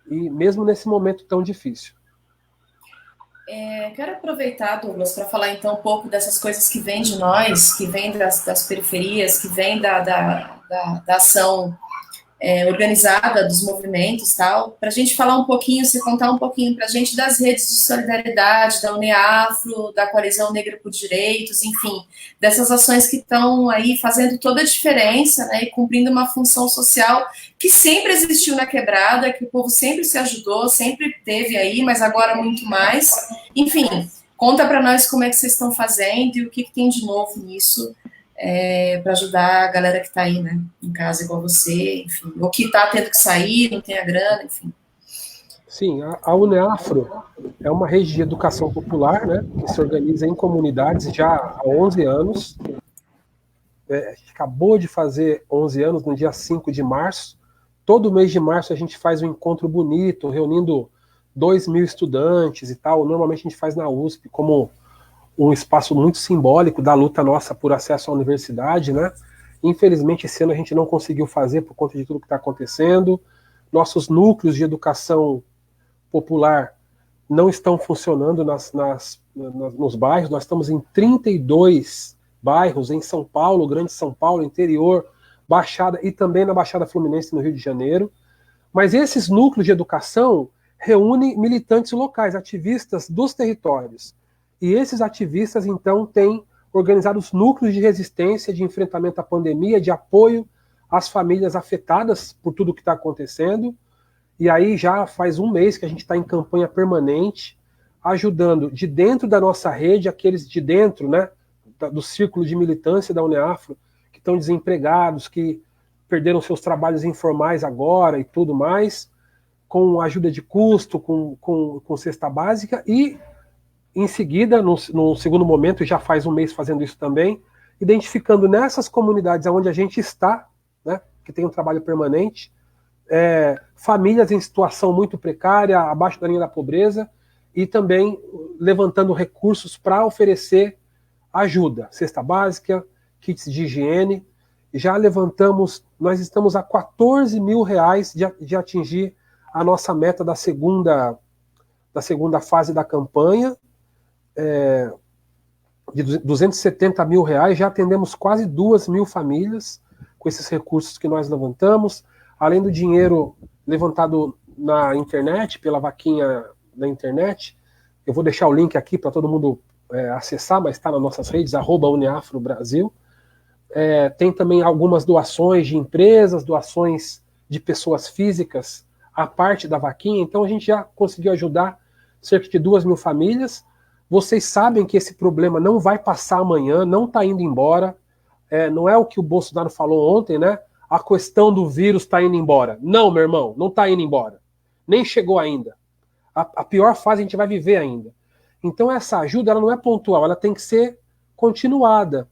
E mesmo nesse momento tão difícil. Quero aproveitar, Douglas, para falar então um pouco dessas coisas que vêm de nós, que vêm das periferias, que vêm da ação organizada dos movimentos e tal, para a gente falar um pouquinho, você contar um pouquinho para a gente das redes de solidariedade, da Uneafro, da Coalizão Negra por Direitos, enfim, dessas ações que estão aí fazendo toda a diferença, né, e cumprindo uma função social que sempre existiu na quebrada, que o povo sempre se ajudou, sempre teve aí, mas agora muito mais. Enfim, conta para nós como é que vocês estão fazendo e o que tem de novo nisso, para ajudar a galera que está aí, né, em casa igual você, enfim, ou que está tendo que sair, não tem a grana, enfim. Sim, a Uneafro é uma rede de educação popular, né, que se organiza em comunidades já há 11 anos. Acabou de fazer 11 anos, no dia 5 de março. Todo mês de março a gente faz um encontro bonito, reunindo 2.000 estudantes e tal. Normalmente a gente faz na USP, como um espaço muito simbólico da luta nossa por acesso à universidade, né? Infelizmente, esse ano a gente não conseguiu fazer por conta de tudo que está acontecendo. Nossos núcleos de educação popular não estão funcionando nos bairros. Nós estamos em 32 bairros em São Paulo, Grande São Paulo, interior, Baixada e também na Baixada Fluminense, no Rio de Janeiro. Mas esses núcleos de educação reúnem militantes locais, ativistas dos territórios. E esses ativistas, então, têm organizado os núcleos de resistência, de enfrentamento à pandemia, de apoio às famílias afetadas por tudo o que está acontecendo. E aí já faz um mês que a gente está em campanha permanente, ajudando de dentro da nossa rede, aqueles de dentro, né, do círculo de militância da Uneafro, que estão desempregados, que perderam seus trabalhos informais agora e tudo mais, com ajuda de custo, com cesta básica, e em seguida, no segundo momento, já faz um mês fazendo isso também, identificando nessas comunidades onde a gente está, né, que tem um trabalho permanente, famílias em situação muito precária, abaixo da linha da pobreza, e também levantando recursos para oferecer ajuda, cesta básica, kits de higiene. Já levantamos, nós estamos a R$14 mil de atingir a nossa meta da segunda fase da campanha, de R$270 mil, já atendemos quase 2.000 famílias com esses recursos que nós levantamos, além do dinheiro levantado na internet, pela vaquinha da internet. Eu vou deixar o link aqui para todo mundo acessar, mas está nas nossas redes, @UneafroBrasil. Tem também algumas doações de empresas, doações de pessoas físicas, a parte da vaquinha. Então a gente já conseguiu ajudar cerca de 2.000 famílias. Vocês sabem que esse problema não vai passar amanhã, não está indo embora. Não é o que o Bolsonaro falou ontem, né? A questão do vírus está indo embora. Não, meu irmão, não está indo embora. Nem chegou ainda. A pior fase a gente vai viver ainda. Então essa ajuda ela não é pontual, ela tem que ser continuada.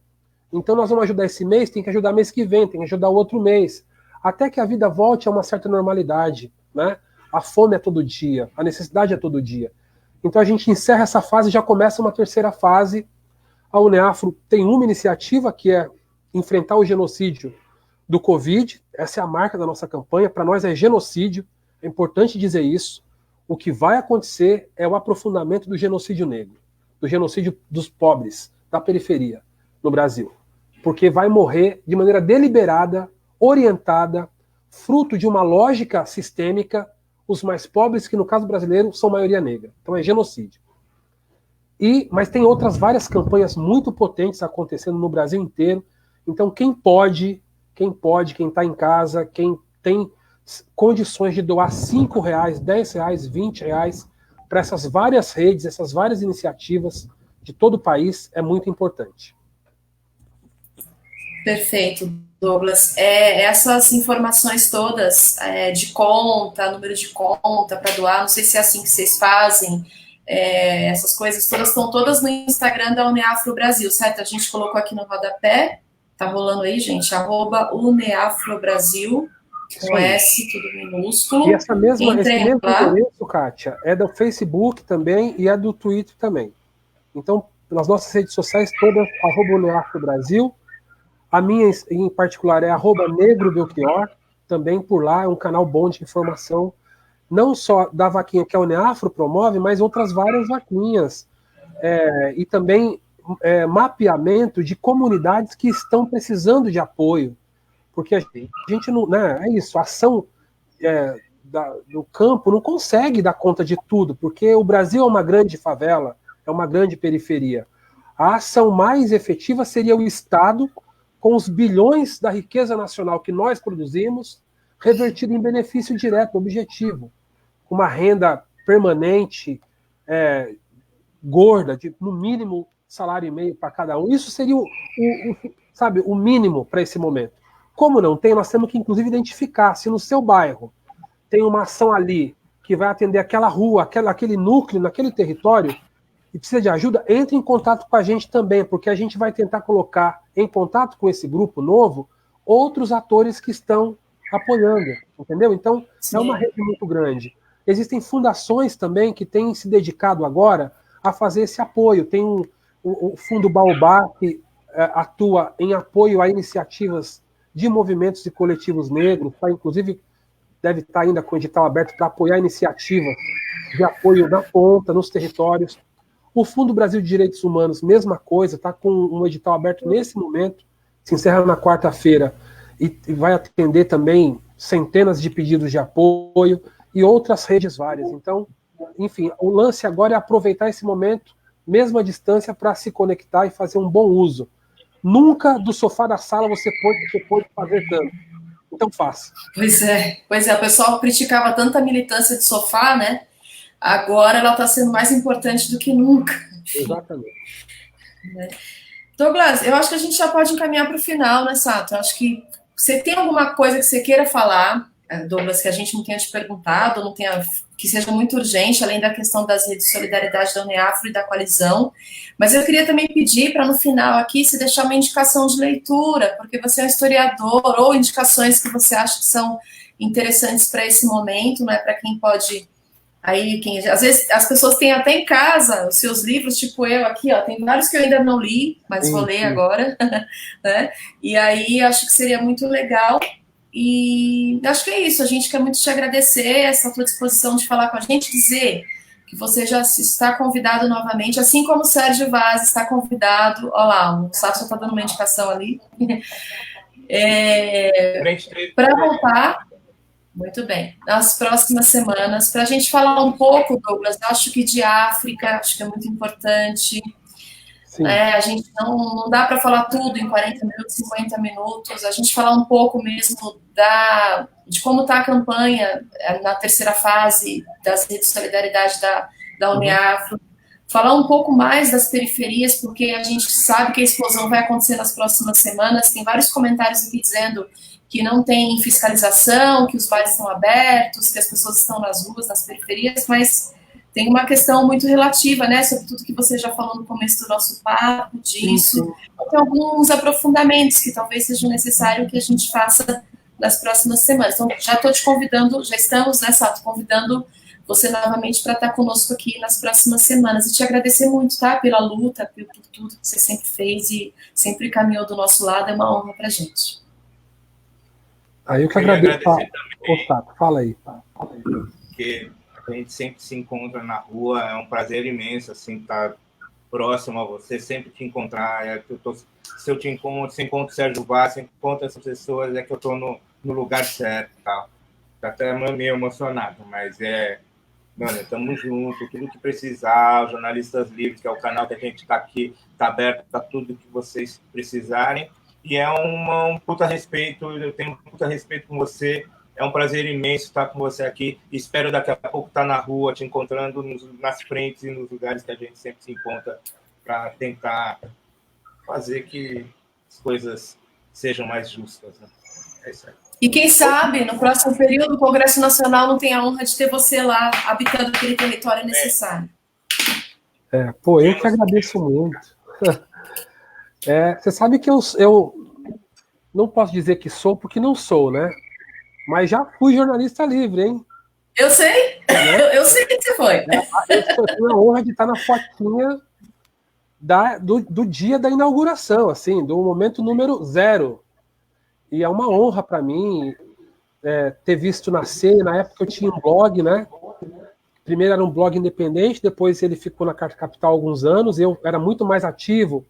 Então nós vamos ajudar esse mês, tem que ajudar mês que vem, tem que ajudar o outro mês. Até que a vida volte a uma certa normalidade, né? A fome é todo dia, a necessidade é todo dia. Então a gente encerra essa fase e já começa uma terceira fase. A Uneafro tem uma iniciativa que é enfrentar o genocídio do Covid. Essa é a marca da nossa campanha. Para nós é genocídio, é importante dizer isso. O que vai acontecer é o aprofundamento do genocídio negro, do genocídio dos pobres, da periferia no Brasil. Porque vai morrer de maneira deliberada, orientada, fruto de uma lógica sistêmica, os mais pobres, que no caso brasileiro são maioria negra. Então é genocídio. Mas tem outras várias campanhas muito potentes acontecendo no Brasil inteiro. Então quem está em casa, quem tem condições de doar R$5, R$10, R$20 para essas várias redes, essas várias iniciativas de todo o país, é muito importante. Perfeito, Douglas. Essas informações todas de conta, número de conta para doar, não sei se é assim que vocês fazem, essas coisas todas estão todas no Instagram da Uneafro Brasil, certo? A gente colocou aqui no rodapé, tá rolando aí, gente, @UneafroBrasil, com S, tudo minúsculo. E esse mesmo endereço, Kátia, é do Facebook também e é do Twitter também. Então, nas nossas redes sociais todas, @UneafroBrasil. A minha, em particular, é @NegroBelchior, também por lá, é um canal bom de informação, não só da vaquinha que a Uneafro promove, mas outras várias vaquinhas. E também mapeamento de comunidades que estão precisando de apoio. Porque a gente não. Né, é isso, a ação do campo não consegue dar conta de tudo, porque o Brasil é uma grande favela, é uma grande periferia. A ação mais efetiva seria o Estado, com os bilhões da riqueza nacional que nós produzimos, revertido em benefício direto, objetivo, com uma renda permanente, gorda, de no mínimo salário e meio para cada um. Isso seria o mínimo para esse momento. Como não tem, nós temos que, inclusive, identificar se no seu bairro tem uma ação ali que vai atender aquela rua, aquele núcleo, naquele território, e precisa de ajuda, entre em contato com a gente também, porque a gente vai tentar colocar em contato com esse grupo novo outros atores que estão apoiando, entendeu? Então, sim, é uma rede muito grande. Existem fundações também que têm se dedicado agora a fazer esse apoio. Tem o Fundo Baobá, que atua em apoio a iniciativas de movimentos e coletivos negros, inclusive deve estar ainda com o edital aberto para apoiar iniciativas de apoio na ponta, nos territórios. O Fundo Brasil de Direitos Humanos, mesma coisa, está com um edital aberto nesse momento, se encerra na quarta-feira, e vai atender também centenas de pedidos de apoio e outras redes várias. Então, enfim, o lance agora é aproveitar esse momento, mesmo à distância, para se conectar e fazer um bom uso. Nunca do sofá da sala você pode fazer tanto. Então faça. Pois é, o pessoal criticava tanta militância de sofá, né? Agora ela está sendo mais importante do que nunca. Exatamente. Douglas, eu acho que a gente já pode encaminhar para o final, né, Sato? Eu acho que você tem alguma coisa que você queira falar, Douglas, que a gente não tenha te perguntado, não tenha, que seja muito urgente, além da questão das redes de solidariedade da Uneafro e da coalizão. Mas eu queria também pedir para, no final aqui, se deixar uma indicação de leitura, porque você é um historiador, ou indicações que você acha que são interessantes para esse momento, né, para quem pode... Aí, às vezes, as pessoas têm até em casa os seus livros, tipo eu aqui, ó, tem vários que eu ainda não li, mas vou ler agora, né? E aí, acho que seria muito legal. E acho que é isso, a gente quer muito te agradecer, essa tua disposição de falar com a gente, dizer que você já está convidado novamente, assim como o Sérgio Vaz está convidado, olha lá, o Sato está dando uma indicação ali, para voltar. Muito bem. Nas próximas semanas, para a gente falar um pouco, Douglas, acho que de África, acho que é muito importante. A gente não dá para falar tudo em 40 minutos, 50 minutos. A gente falar um pouco mesmo de como está a campanha na terceira fase das redes de solidariedade da Uneafro. Falar um pouco mais das periferias, porque a gente sabe que a explosão vai acontecer nas próximas semanas. Tem vários comentários aqui dizendo que não tem fiscalização, que os bares estão abertos, que as pessoas estão nas ruas, nas periferias, mas tem uma questão muito relativa, né, sobre tudo que você já falou no começo do nosso papo, disso. Tem alguns aprofundamentos que talvez seja necessário que a gente faça nas próximas semanas. Então, já estou te convidando, já estamos, né, Sato, convidando você novamente para estar conosco aqui nas próximas semanas. E te agradecer muito, tá, pela luta, por tudo que você sempre fez e sempre caminhou do nosso lado, é uma honra para a gente. Aí eu que agradeço. Fala aí. Porque a gente sempre se encontra na rua, é um prazer imenso, assim, estar próximo a você, sempre te encontrar. Se eu te encontro, se encontro o Sérgio Vaz, se encontro essas pessoas, é que eu estou no lugar certo, tá? Tá até meio emocionado, mas mano, estamos juntos, tudo que precisar, Jornalistas Livres, que é o canal que a gente está aqui, está aberto para tudo que vocês precisarem. E é um puta respeito, eu tenho um puta respeito com você. É um prazer imenso estar com você aqui. Espero daqui a pouco estar na rua, te encontrando nas frentes e nos lugares que a gente sempre se encontra para tentar fazer que as coisas sejam mais justas. Né? É isso aí. E quem sabe, no próximo período, o Congresso Nacional não tem a honra de ter você lá, habitando aquele território necessário. Eu que agradeço muito. Você sabe que eu não posso dizer que sou, porque não sou, né? Mas já fui jornalista livre, hein? Eu sei, né? Eu sei que você foi. Eu tenho a honra de estar na fotinha do dia da inauguração, assim, do momento número 0. E é uma honra para mim ter visto nascer. Na época eu tinha um blog, né? Primeiro era um blog independente, depois ele ficou na Carta Capital há alguns anos, eu era muito mais ativo,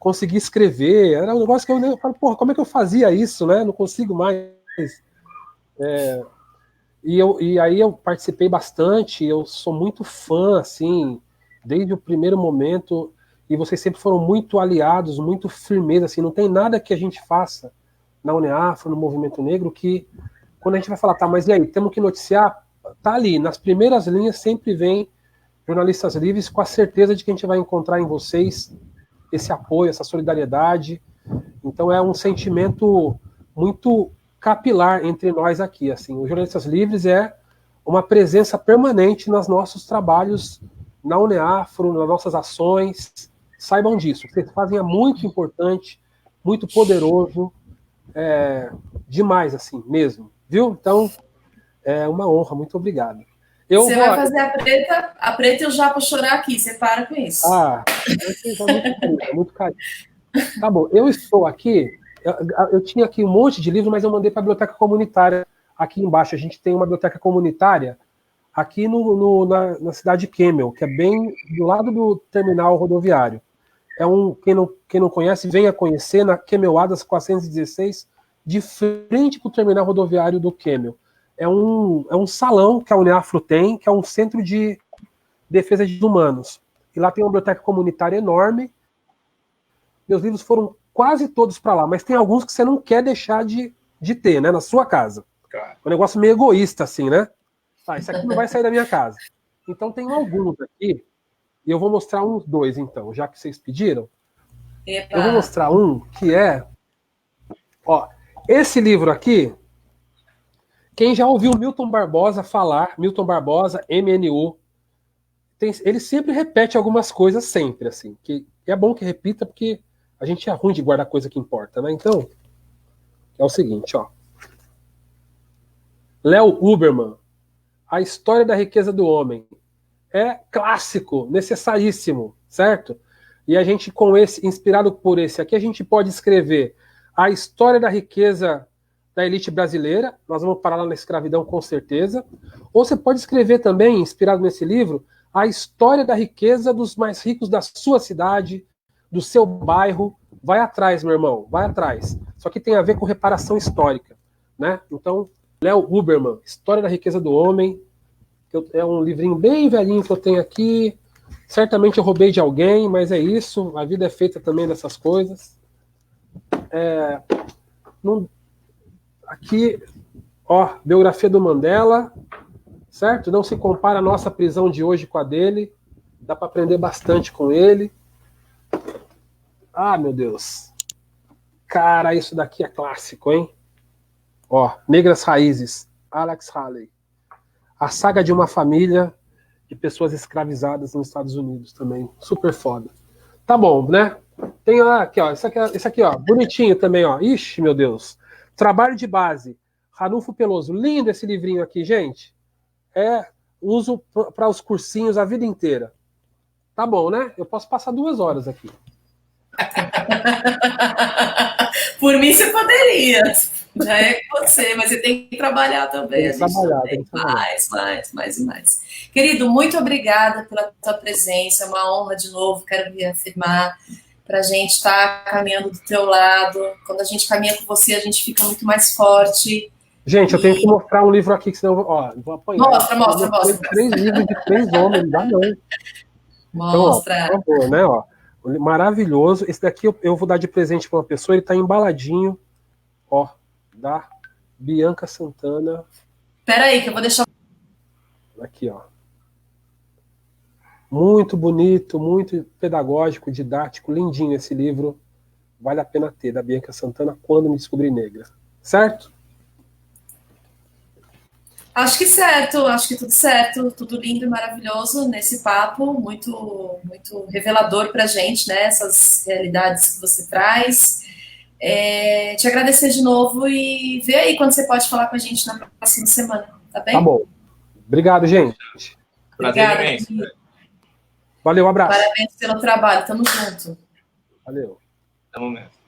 consegui escrever, era um negócio que eu falo, porra, como é que eu fazia isso, né? Não consigo mais. E aí eu participei bastante, eu sou muito fã, assim, desde o primeiro momento, e vocês sempre foram muito aliados, muito firmeza, assim, não tem nada que a gente faça na Uneafro, no Movimento Negro, que quando a gente vai falar, tá, mas e aí, temos que noticiar, tá ali, nas primeiras linhas sempre vem Jornalistas Livres, com a certeza de que a gente vai encontrar em vocês esse apoio, essa solidariedade. Então é um sentimento muito capilar entre nós aqui. Assim, o Jornalistas Livres é uma presença permanente nos nossos trabalhos na Uneafro, nas nossas ações. Saibam disso. Vocês fazem muito importante, muito poderoso, demais, assim, mesmo. Viu? Então, é uma honra. Muito obrigado. Você vai fazer a preta e o Japa chorar aqui. Você para com isso. Muito carinho. Tá bom, eu estou aqui, eu tinha aqui um monte de livros, mas eu mandei para a biblioteca comunitária aqui embaixo. A gente tem uma biblioteca comunitária aqui na cidade de Kemmel, que é bem do lado do terminal rodoviário. Quem não conhece, venha conhecer, na Kemmelladas 416, de frente para o terminal rodoviário do Kemmel. É um salão que a Uneafro tem, que é um centro de defesa de humanos. E lá tem uma biblioteca comunitária enorme. Meus livros foram quase todos para lá, mas tem alguns que você não quer deixar de ter, né, na sua casa. É um negócio meio egoísta, assim, né? Isso aqui não vai sair da minha casa. Então tem alguns aqui, e eu vou mostrar uns 2, então, já que vocês pediram. Epa. Eu vou mostrar um que é... Ó, esse livro aqui, quem já ouviu Milton Barbosa falar, Milton Barbosa, MNU, ele sempre repete algumas coisas sempre, assim, que é bom que repita, porque a gente é ruim de guardar coisa que importa, né? Então, é o seguinte, ó. Léo Huberman, A História da Riqueza do Homem. É clássico, necessaríssimo, certo? E a gente, com esse, inspirado por esse aqui, a gente pode escrever a história da riqueza da elite brasileira. Nós vamos parar lá na escravidão, com certeza. Ou você pode escrever também, inspirado nesse livro, a história da riqueza dos mais ricos da sua cidade, do seu bairro. Vai atrás, meu irmão, vai atrás. Só que tem a ver com reparação histórica, né? Então, Léo Huberman, História da Riqueza do Homem, é um livrinho bem velhinho que eu tenho aqui. Certamente eu roubei de alguém, mas é isso. A vida é feita também dessas coisas. Aqui, ó, biografia do Mandela, certo? Não se compara a nossa prisão de hoje com a dele. Dá para aprender bastante com ele. Ah, meu Deus. Cara, isso daqui é clássico, hein? Ó, Negras Raízes, Alex Haley. A saga de uma família de pessoas escravizadas nos Estados Unidos também. Super foda. Tá bom, né? Tem aqui, ó. Esse aqui, ó. Bonitinho também, ó. Ixi, meu Deus. Trabalho de base. Ranulfo Peloso. Lindo esse livrinho aqui, gente. Uso para os cursinhos a vida inteira. Tá bom, né? Eu posso passar 2 horas aqui. Por mim, você poderia. Já é com você, mas você tem que trabalhar também. Tem que trabalhar. Mais e mais. Querido, muito obrigada pela tua presença. É uma honra de novo, quero reafirmar, para a gente estar caminhando do teu lado. Quando a gente caminha com você, a gente fica muito mais forte. Gente, eu tenho que mostrar um livro aqui, que senão eu vou apanhar. Mostra. 3 livros de 3 homens, não dá não. Mostra. Então, ó, por favor, né, ó. Maravilhoso. Esse daqui eu vou dar de presente para uma pessoa, ele tá embaladinho, ó, da Bianca Santana. Espera aí, que eu vou deixar. Aqui, ó. Muito bonito, muito pedagógico, didático, lindinho esse livro. Vale a pena ter, da Bianca Santana, Quando Me Descobri Negra. Certo? Acho que certo, acho que tudo certo, tudo lindo e maravilhoso nesse papo, muito, muito revelador pra gente, né? Essas realidades que você traz. Te agradecer de novo e ver aí quando você pode falar com a gente na próxima semana, tá bem? Tá bom. Obrigado, gente. Obrigada. Valeu, um abraço. Parabéns pelo trabalho, tamo junto. Valeu. Tamo mesmo.